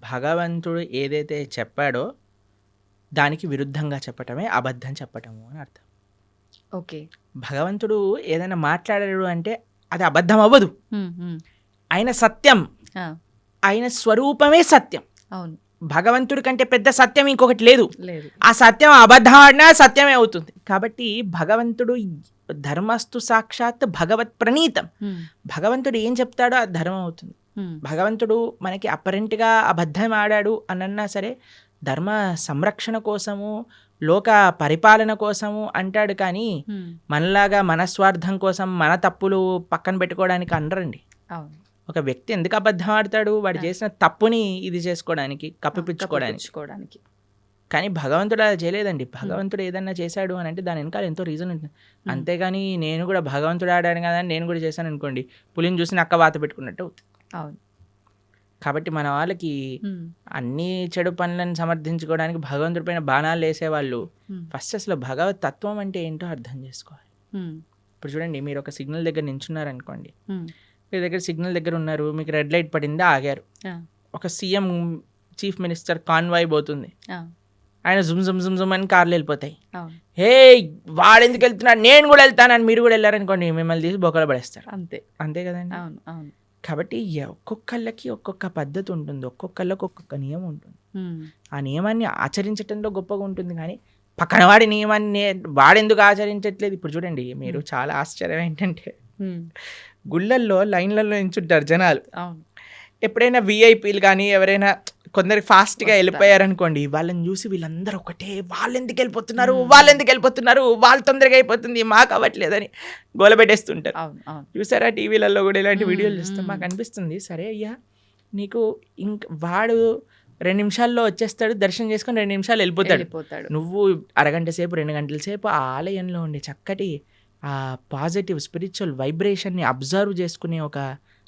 Speaker 3: భగవంతుడు ఏదైతే చెప్పాడో దానికి విరుద్ధంగా చెప్పటమే అబద్ధం చెప్పటము అని అర్థం.
Speaker 2: ఓకే.
Speaker 3: భగవంతుడు ఏదైనా మాట్లాడాడు అంటే అది అబద్ధం అవ్వదు. ఆయన సత్యం, ఆయన స్వరూపమే సత్యం.
Speaker 2: అవును.
Speaker 3: భగవంతుడి కంటే పెద్ద సత్యం ఇంకొకటి లేదు.
Speaker 2: లేదు.
Speaker 3: ఆ సత్యం అబద్ధం ఆడినా సత్యమే అవుతుంది. కాబట్టి భగవంతుడు ధర్మస్తు సాక్షాత్ భగవత్ ప్రణీతం. భగవంతుడు ఏం చెప్తాడో అది ధర్మం అవుతుంది. భగవంతుడు మనకి అపరెంట్గా అబద్ధం ఆడాడు అనన్నా సరే ధర్మ సంరక్షణ కోసము, లోక పరిపాలన కోసము అంటాడు. కానీ మనలాగా మన స్వార్థం కోసం మన తప్పులు పక్కన పెట్టుకోవడానికి అనరండి.
Speaker 2: అవును.
Speaker 3: ఒక వ్యక్తి ఎందుకు అబద్ధం ఆడతాడు? వాడు చేసిన తప్పుని ఇది చేసుకోవడానికి, కప్పిపుచ్చుకోవడానికి. కానీ భగవంతుడు అలా చేయలేదండి. భగవంతుడు ఏదన్నా చేశాడు అని అంటే దాని వెనకాల ఎంతో రీజన్ ఉంటుంది. అంతేగాని నేను కూడా భగవంతుడు ఆడాను కదా అని నేను కూడా చేశాను అనుకోండి, పులిని చూసి నక్క వాత పెట్టుకున్నట్టు అవుతుంది.
Speaker 2: అవును.
Speaker 3: కాబట్టి మన వాళ్ళకి అన్ని చెడు పనులను సమర్థించుకోవడానికి భగవంతుడి పైన బాణాలు వేసేవాళ్ళు ఫస్ట్ అసలు భగవత్ తత్వం అంటే ఏంటో అర్థం చేసుకోవాలి. ఇప్పుడు చూడండి, మీరు ఒక సిగ్నల్ దగ్గర నించున్నారు అనుకోండి, మీ దగ్గర సిగ్నల్ దగ్గర ఉన్నారు, మీకు రెడ్ లైట్ పడింది, ఆగారు. ఒక సీఎం, చీఫ్ మినిస్టర్ కాన్వాయ్ పోతుంది, ఆయన జుమ్ జుమ్ జుమ్ జుమ్ అని కార్లు వెళ్ళిపోతాయి. హే వాడు ఎందుకు వెళ్తున్నాడు, నేను కూడా వెళ్తానని మీరు కూడా వెళ్ళారనుకోండి, మిమ్మల్ని తీసి బొక్కలు పడేస్తారు. అంతే కదండి. కాబట్టి ఒక్కొక్కళ్ళకి ఒక్కొక్క పద్ధతి ఉంటుంది, ఒక్కొక్కళ్ళకి ఒక్కొక్క నియమం ఉంటుంది. ఆ నియమాన్ని ఆచరించడంలో గొప్పగా ఉంటుంది. కానీ పక్కన వాడి నియమాన్ని వాడెందుకు ఆచరించట్లేదు? ఇప్పుడు చూడండి, మీరు చాలా ఆశ్చర్యం ఏంటంటే గుళ్ళల్లో లైన్లలో నించుంటారు జనాలు. ఎప్పుడైనా విఐపీలు కానీ ఎవరైనా కొందరికి ఫాస్ట్గా వెళ్ళిపోయారనుకోండి, వాళ్ళని చూసి వీళ్ళందరూ ఒకటే, వాళ్ళు ఎందుకు వెళ్ళిపోతున్నారు, వాళ్ళు తొందరగా అయిపోతుంది, మాకు అవ్వట్లేదని గోలబెట్టేస్తుంటారు. చూసారా టీవీలలో కూడా ఇలాంటి వీడియోలు చూస్తాం. మాకు అనిపిస్తుంది, సరే అయ్యా నీకు వాడు 2 నిమిషాల్లో వచ్చేస్తాడు, దర్శనం చేసుకొని 2 నిమిషాలు వెళ్ళిపోతాడు. నువ్వు అరగంట సేపు 2 గంటల సేపు ఆ ఆలయంలో ఉండే చక్కటి ఆ పాజిటివ్ స్పిరిచువల్ వైబ్రేషన్ని అబ్జర్వ్ చేసుకునే ఒక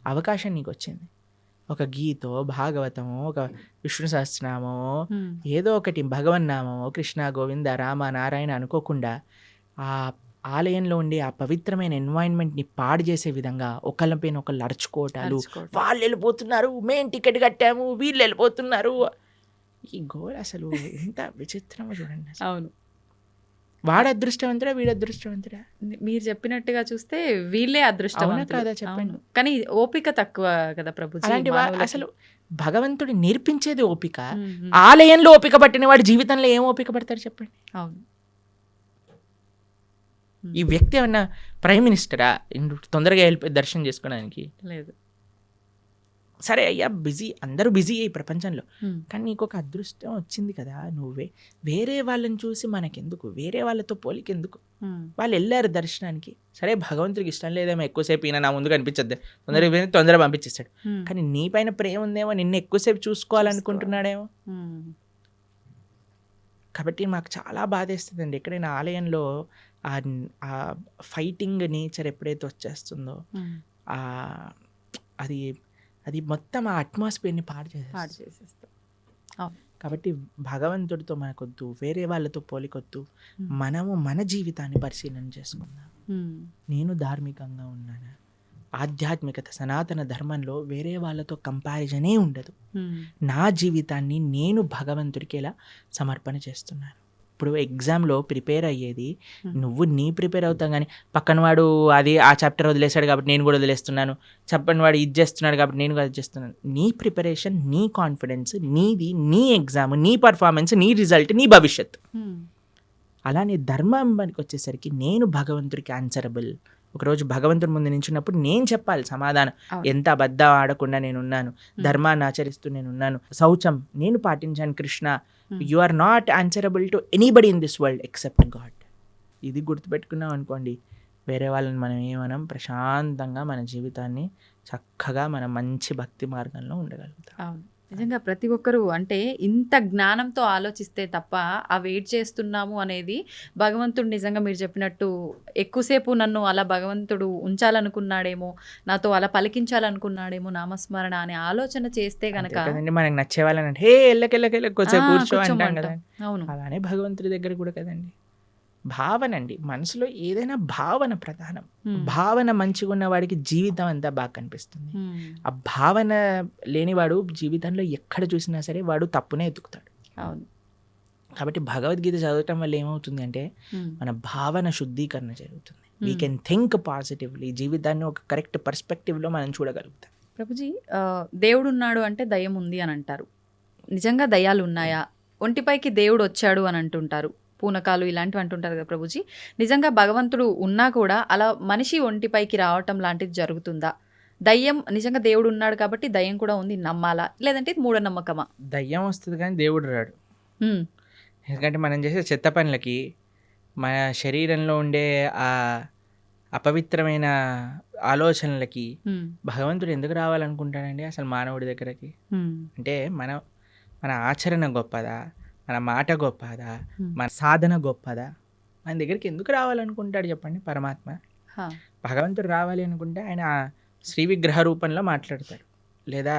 Speaker 3: అవకాశం నీకు వచ్చింది. ఒక గీతో, భాగవతమో, ఒక విష్ణు సహస్రనామమో, ఏదో ఒకటి భగవన్నామమో, కృష్ణ గోవింద రామ నారాయణ అనుకోకుండా ఆ ఆలయంలో ఉండే ఆ పవిత్రమైన ఎన్వైరన్మెంట్ని పాడు చేసే విధంగా ఒకళ్ళపైన ఒకళ్ళు అరుచుకోవటాలు, వాళ్ళు వెళ్ళిపోతున్నారు, మేం టికెట్ కట్టాము, వీళ్ళు వెళ్ళిపోతున్నారు. ఈ గోల్ అసలు ఎంత విచిత్రమో చూడండి.
Speaker 2: అవును.
Speaker 3: వాడు అదృష్టవంతుడా, వీడు అదృష్టవంతుడా?
Speaker 2: మీరు చెప్పినట్టుగా చూస్తే వీళ్ళే అదృష్టవంతులు కదా, చెప్పండి. కానీ ఓపిక తక్కువ కదా ప్రభుజీ.
Speaker 3: అలాంటి అసలు భగవంతుడు నేర్పించేది ఓపిక. ఆలయంలో ఓపిక పట్టిన వాడి జీవితంలో ఏం ఓపిక పడతాడు చెప్పండి.
Speaker 2: అవును.
Speaker 3: ఈ వ్యక్తి ఏమన్నా ప్రైమ్ మినిస్టరా తొందరగా వెళ్ళిపోయి దర్శనం చేసుకోవడానికి?
Speaker 2: లేదు.
Speaker 3: సరే అయ్యా, బిజీ, అందరూ బిజీ ఈ ప్రపంచంలో, కానీ నీకు ఒక అదృష్టం వచ్చింది కదా, నువ్వే వేరే వాళ్ళని చూసి మనకెందుకు, వేరే వాళ్ళతో పోలికెందుకు? వాళ్ళు వెళ్ళారు దర్శనానికి, సరే భగవంతుడికి ఇష్టం లేదేమో ఎక్కువసేపు ఈయన నా ముందు కనిపించద్దు, తొందరగా పంపించేస్తాడు. కానీ నీ పైన ప్రేమ ఉందేమో, నిన్ను ఎక్కువసేపు చూసుకోవాలనుకుంటున్నాడేమో. కాబట్టి మాకు చాలా బాధేస్తుందండి ఎక్కడైనా ఆలయంలో ఆ ఫైటింగ్ నేచర్ ఎప్పుడైతే వచ్చేస్తుందో, అది మొత్తం ఆ అట్మాస్ఫియర్ని పాడు చేసేస్తాం. కాబట్టి భగవంతుడితో మనకొద్దు, వేరే వాళ్ళతో పోలికొద్దు, మనము మన జీవితాన్ని పరిశీలన చేసుకుందాం. నేను ధార్మికంగా ఉన్నానా, ఆధ్యాత్మికత సనాతన ధర్మంలో వేరే వాళ్ళతో కంపారిజనే ఉండదు. నా జీవితాన్ని నేను భగవంతుడికి ఎలా సమర్పణ చేస్తున్నాను. ఇప్పుడు ఎగ్జామ్లో ప్రిపేర్ అయ్యేది నువ్వు ప్రిపేర్ అవుతావు, కానీ పక్కన వాడు అది ఆ చాప్టర్ వదిలేశాడు కాబట్టి నేను కూడా వదిలేస్తున్నాను, చెప్పని వాడు ఇది చేస్తున్నాడు కాబట్టి నేను కూడా అది చేస్తున్నాను. నీ ప్రిపరేషన్, నీ కాన్ఫిడెన్స్ నీది, నీ ఎగ్జామ్, నీ పర్ఫార్మెన్స్, నీ రిజల్ట్, నీ భవిష్యత్. అలానే ధర్మానికి వచ్చేసరికి నేను భగవంతుడికి ఆన్సరబుల్. ఒకరోజు భగవంతుడి ముందు నించున్నప్పుడు నేను చెప్పాలి సమాధానం. ఎంత అబద్ధం ఆడకుండా నేనున్నాను, ధర్మాన్ని ఆచరిస్తూ నేనున్నాను, శౌచం నేను పాటించాను. Krishna, you are not answerable to anybody in this world except God. ఇది గుర్తుపెట్టుకున్నాం అనుకోండి, వేరే వాళ్ళని మనం ఏమనం, ప్రశాంతంగా మన జీవితాన్ని చక్కగా మనం మంచి భక్తి మార్గంలో ఉండగలుగుతాం.
Speaker 2: అవును. నిజంగా ప్రతి ఒక్కరు అంటే ఇంత జ్ఞానంతో ఆలోచిస్తే తప్ప ఆ వెయిట్ చేస్తున్నాము అనేది భగవంతుడు నిజంగా మీరు చెప్పినట్టు ఎక్కువసేపు నన్ను అలా భగవంతుడు ఉంచాలనుకున్నాడేమో, నాతో అలా పలికించాలనుకున్నాడేమో నామస్మరణ అనే ఆలోచన చేస్తే
Speaker 3: అంతే
Speaker 2: గనక
Speaker 3: కదండి, మనకి నచ్చే వాళ్ళని అంటే హే ఎల్లకెళ్ళకెళ్ళ కొంచెం కూర్చో అంటాం
Speaker 2: కూర్చోమంటాం.
Speaker 3: కదా.
Speaker 2: అవును.
Speaker 3: అలానే భగవంతుడి దగ్గర కూడా కదండి, భావన అండి. మనసులో ఏదైనా భావన ప్రధానం. భావన మంచిగా ఉన్న వాడికి జీవితం అంతా బాగా కనిపిస్తుంది. ఆ భావన లేనివాడు జీవితంలో ఎక్కడ చూసినా సరే వాడు తప్పునే ఎత్తుకుతాడు.
Speaker 2: అవును.
Speaker 3: కాబట్టి భగవద్గీత చదవటం వల్ల ఏమవుతుంది అంటే మన భావన శుద్ధీకరణ జరుగుతుంది. వీ కెన్ థింక్ పాజిటివ్లీ, జీవితాన్ని ఒక కరెక్ట్ పర్స్పెక్టివ్లో మనం చూడగలుగుతాం.
Speaker 2: ప్రభుజీ, దేవుడు ఉన్నాడు అంటే దయ్యం ఉంది అని అంటారు. నిజంగా దయ్యాలు ఉన్నాయా? ఒంటిపైకి దేవుడు వచ్చాడు అని అంటుంటారు, పూనకాలు ఇలాంటివి అంటుంటారు కదా ప్రభుజీ. నిజంగా భగవంతుడు ఉన్నా కూడా అలా మనిషి ఒంటిపైకి రావటం లాంటిది జరుగుతుందా? దయ్యం నిజంగా దేవుడు ఉన్నాడు కాబట్టి దయ్యం కూడా ఉంది నమ్మాలా, లేదంటే ఇది మూఢనమ్మకమా?
Speaker 3: దయ్యం వస్తుంది కానీ దేవుడు రాడు.
Speaker 2: ఉమ్,
Speaker 3: ఎందుకంటే మనం చేసే చెత్త పనులకి, మన శరీరంలో ఉండే ఆ అపవిత్రమైన ఆలోచనలకి
Speaker 2: ఉమ్,
Speaker 3: భగవంతుడు ఎందుకు రావాలనుకుంటాడండి అసలు మానవుడి దగ్గరకి?
Speaker 2: ఉమ్,
Speaker 3: అంటే మన ఆచరణ గొప్పదా, మన మాట గొప్పదా,
Speaker 2: Hmm.
Speaker 3: మన సాధన గొప్పదా? మన దగ్గరికి ఎందుకు రావాలనుకుంటాడు చెప్పండి పరమాత్మ?
Speaker 2: హా,
Speaker 3: భగవంతుడు రావాలి అనుకుంటే ఆయన శ్రీ విగ్రహ రూపంలో మాట్లాడతారు, లేదా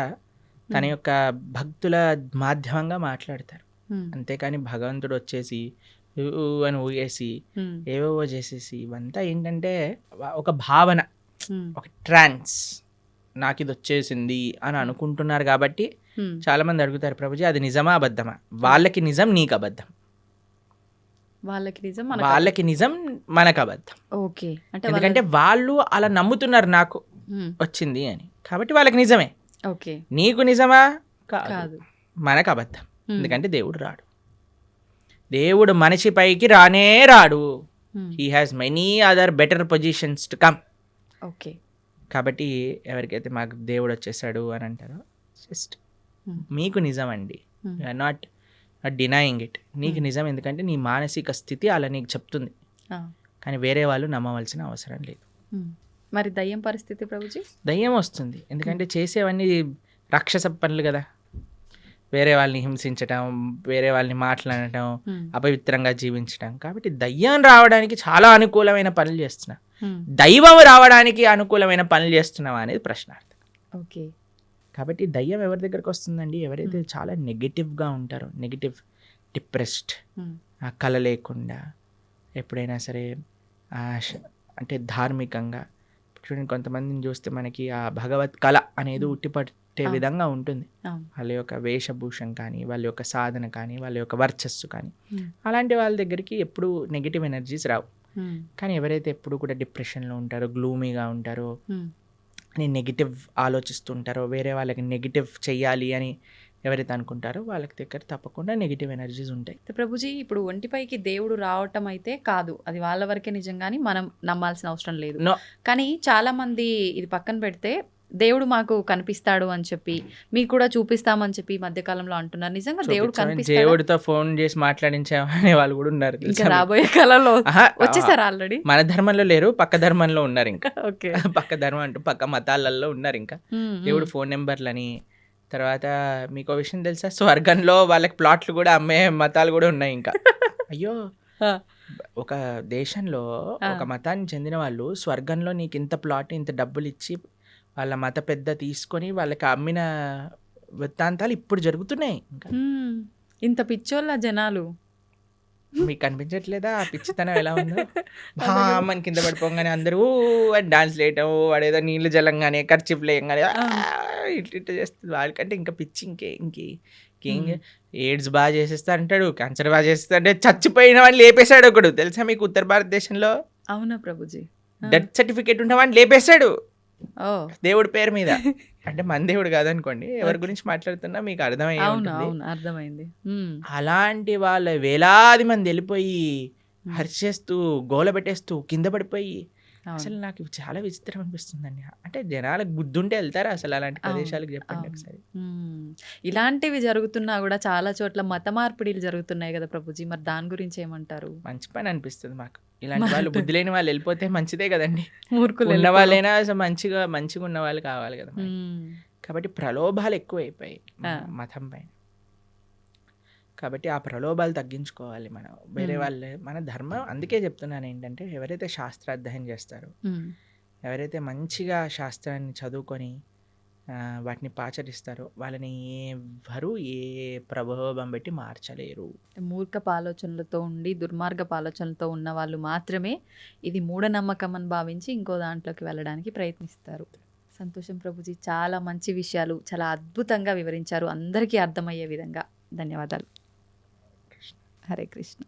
Speaker 3: తన యొక్క భక్తుల మాధ్యమంగా మాట్లాడతారు.
Speaker 2: ఉమ్,
Speaker 3: అంతేకాని భగవంతుడు వచ్చేసి ఊ అని ఊగేసి
Speaker 2: ఉమ్,
Speaker 3: ఏవేవో చేసేసి ఇవంతా ఏంటంటే ఒక భావన,
Speaker 2: ఉమ్,
Speaker 3: ఒక ట్రాన్స్, నాకు ఇది వచ్చేసింది అని అనుకుంటున్నారు. కాబట్టి
Speaker 2: ఉమ్.
Speaker 3: చాలా మంది అడుగుతారు, ప్రభుజీ అది నిజమా అబద్ధమా? వాళ్ళకి నిజం, నీకు అబద్ధం.
Speaker 2: వాళ్ళకి నిజం, మనకు
Speaker 3: వాళ్ళకి నిజం, మనకు అబద్ధం.
Speaker 2: ఓకే. అంటే
Speaker 3: ఎందుకంటే వాళ్ళు అలా నమ్ముతున్నారు నాకు
Speaker 2: ఉమ్,
Speaker 3: వచ్చింది అని, కాబట్టి వాళ్ళకి నిజమే.
Speaker 2: ఓకే.
Speaker 3: నీకు నిజమా? కాదు,
Speaker 2: కాదు.
Speaker 3: మనకు అబద్ధం.
Speaker 2: ఉమ్,
Speaker 3: ఎందుకంటే దేవుడు రాడు. దేవుడు మనిషి పైకి రానే రాడు.
Speaker 2: Um,
Speaker 3: he has many other better positions to come.
Speaker 2: Okay.
Speaker 3: కాబట్టి ఎవరికైతే మాకు దేవుడు వచ్చేసాడు అని అంటారో, జస్ట్ మీకు నిజం అండి,
Speaker 2: ఉమ్,
Speaker 3: నాట్ డినయింగ్ ఇట్. నీకు నిజం, ఎందుకంటే నీ మానసిక స్థితి అలా నీకు చెప్తుంది.
Speaker 2: ఆ,
Speaker 3: కానీ వేరే వాళ్ళు నమ్మవలసిన అవసరం లేదు.
Speaker 2: ఉమ్. మరి దయ్యం పరిస్థితి ప్రభుజీ?
Speaker 3: దయ్యం వస్తుంది ఎందుకంటే చేసేవన్నీ రాక్షస పనులు కదా. వేరే వాళ్ళని హింసించటం, వేరే వాళ్ళని మాట్లాడటం,
Speaker 2: ఉమ్,
Speaker 3: అపవిత్రంగా జీవించటం. కాబట్టి దయ్యం రావడానికి చాలా అనుకూలమైన పనులు చేస్తున్నా,
Speaker 2: ఉమ్,
Speaker 3: దైవం రావడానికి అనుకూలమైన పనులు చేస్తున్నావా అనేది ప్రశ్నార్థం.
Speaker 2: ఓకే.
Speaker 3: కాబట్టి దయ్యం ఎవరి దగ్గరకు వస్తుందండి? ఎవరైతే చాలా నెగిటివ్గా ఉంటారో, నెగిటివ్, డిప్రెస్డ్,
Speaker 2: ఉమ్,
Speaker 3: ఆ కళ లేకుండా, ఎప్పుడైనా సరే అంటే ధార్మికంగా చూడండి, కొంతమందిని చూస్తే మనకి ఆ భగవత్ కళ అనేది ఉట్టిపట్టే విధంగా ఉంటుంది.
Speaker 2: అవును.
Speaker 3: వాళ్ళ యొక్క వేషభూషం కానీ, వాళ్ళ యొక్క సాధన కానీ, వాళ్ళ యొక్క వర్చస్సు కానీ,
Speaker 2: ఉమ్,
Speaker 3: అలాంటి వాళ్ళ దగ్గరికి ఎప్పుడు నెగిటివ్ ఎనర్జీస్ రావు.
Speaker 2: ఉమ్,
Speaker 3: కానీ ఎవరైతే ఎప్పుడు కూడా డిప్రెషన్లో ఉంటారో, గ్లూమీగా ఉంటారో,
Speaker 2: ఉమ్,
Speaker 3: అని నెగిటివ్ ఆలోచిస్తుంటారో, వేరే వాళ్ళకి నెగిటివ్ చెయ్యాలి అని ఎవరైతే అనుకుంటారో వాళ్ళకి దగ్గర తప్పకుండా నెగిటివ్ ఎనర్జీస్ ఉంటాయి.
Speaker 2: అయితే ప్రభుజీ, ఇప్పుడు ఒంటిపైకి దేవుడు రావటం అయితే కాదు, అది వాళ్ళ వరకే నిజం, కానీ మనం నమ్మాల్సిన అవసరం లేదు.
Speaker 3: No.
Speaker 2: కానీ చాలా మంది ఇది పక్కన పెడితే దేవుడు మాకు కనిపిస్తాడు అని చెప్పి, మీకు కూడా చూపిస్తామని చెప్పి ఈ మధ్యకాలంలో అంటున్నారు. నిజంగా దేవుడు కనిపిస్తాడు?
Speaker 3: దేవుడితో ఫోన్ చేసి మాట్లాడించే వాళ్ళు కూడా ఉన్నారు
Speaker 2: ఇంకా
Speaker 3: తెలుసా మీకు?
Speaker 2: రాబోయే కాలంలో
Speaker 3: ఆహా,
Speaker 2: వచ్చేసారు ఆల్రెడీ.
Speaker 3: మన ధర్మంలో లేరు, పక్క ధర్మంలో ఉన్నారు. ఇంకా
Speaker 2: ఓకే.
Speaker 3: పక్క ధర్మం అంటూ పక్క మతాలలో ఉన్నారు. ఇంకా దేవుడు ఫోన్ నెంబర్లని, తర్వాత మీకు విషయం తెలుసా, స్వర్గంలో వాళ్ళకి ప్లాట్లు కూడా అమ్మే మతాలు కూడా ఉన్నాయి. ఇంకా అయ్యో, ఒక దేశంలో ఒక మతానికి చెందిన వాళ్ళు స్వర్గంలో నీకు ఇంత ప్లాట్, ఇంత డబ్బులు ఇచ్చి వాళ్ళ మత పెద్ద తీసుకొని వాళ్ళకి అమ్మిన వృత్తాంతాలు ఇప్పుడు జరుగుతున్నాయి. ఇంకా
Speaker 2: ఇంత పిచ్చోళ్ళ జనాలు.
Speaker 3: మీకు కనిపించట్లేదా ఆ పిచ్చితనం ఎలా ఉందో? మన కింద పడిపోగానే అందరూ డాన్స్ వేయటం, వాడేదో నీళ్ళు జలంగానే ఖర్చు లేయంగానే ఇట్లా చేస్తుంది. వాళ్ళకంటే ఇంకా పిచ్చి ఇంకేం ఎయిడ్స్ బాగా చేసేస్తా అంటాడు, క్యాన్సర్ బాగా చేస్తా అంటే చచ్చిపోయిన వాడిని లేపేశాడు ఒకడు తెలుసా మీకు? ఉత్తర భారతదేశంలో
Speaker 2: అవునా ప్రభుజీ?
Speaker 3: డెత్ సర్టిఫికేట్ ఉన్న వాడిని లేపేశాడు
Speaker 2: ఓ,
Speaker 3: దేవుడి పేరు మీద. అంటే మన దేవుడు కాదనుకోండి, ఎవరి గురించి మాట్లాడుతున్నా మీకు అర్థమయ్యే
Speaker 2: అవును
Speaker 3: ఉంటుంది.
Speaker 2: అవును, అర్థమైంది.
Speaker 3: అలాంటి వాళ్ళ వేలాది మంది వెళ్ళిపోయి హర్షేస్తూ, గోల పెట్టేస్తూ, కింద పడిపోయి
Speaker 2: అవును.
Speaker 3: అసలు నాకు ఇవి చాలా విచిత్రం అనిపిస్తుందండి. అంటే జనాలకు బుద్ధి ఉంటే వెళ్తారా అసలు అలాంటి
Speaker 2: అవును.
Speaker 3: ప్రదేశాలకు చెప్పండి
Speaker 2: అవును.
Speaker 3: ఒకసారి.
Speaker 2: ఇలాంటివి జరుగుతున్నా కూడా చాలా చోట్ల మత మార్పిడిలు జరుగుతున్నాయి కదా ప్రభుజీ, మరి దాని గురించి ఏమంటారు?
Speaker 3: మంచి పని అనిపిస్తుంది మాకు. ఇలాంటి వాళ్ళు బుద్ధి లేని వాళ్ళు వెళ్ళిపోతే మంచిదే కదండి.
Speaker 2: మూర్ఖులు
Speaker 3: ఉన్న
Speaker 2: వెళ్ళిపోవడం.
Speaker 3: వాళ్ళైనా అసలు మంచిగా ఉన్న వాళ్ళు కావాలి కదా మనకి.
Speaker 2: మ్మ్.
Speaker 3: కాబట్టి ప్రలోభాలు ఎక్కువైపోయాయి
Speaker 2: ఆ.
Speaker 3: మతం పైన. కాబట్టి ఆ ప్రలోభాలు తగ్గించుకోవాలి మనం. వేరే
Speaker 2: మ్మ్.
Speaker 3: వాళ్ళే మన ధర్మం. అందుకే చెప్తున్నాను ఏంటంటే, ఎవరైతే శాస్త్రాధ్యయనం చేస్తారో,
Speaker 2: మ్మ్.
Speaker 3: ఎవరైతే మంచిగా శాస్త్రాన్ని చదువుకొని వాటిని పాచరిస్తారో, వాళ్ళని ఎవ్వరూ ఏ ప్రలోభం పెట్టి మార్చలేరు.
Speaker 2: మూర్ఖపు ఆలోచనలతో ఉండి దుర్మార్గపు ఆలోచనలతో ఉన్న వాళ్ళు మాత్రమే ఇది మూఢనమ్మకం అని భావించి ఇంకో దాంట్లోకి వెళ్ళడానికి ప్రయత్నిస్తారు. సంతోషం ప్రభుజీ, చాలా మంచి విషయాలు చాలా అద్భుతంగా వివరించారు, అందరికీ అర్థమయ్యే విధంగా. ధన్యవాదాలు. హరే కృష్ణ.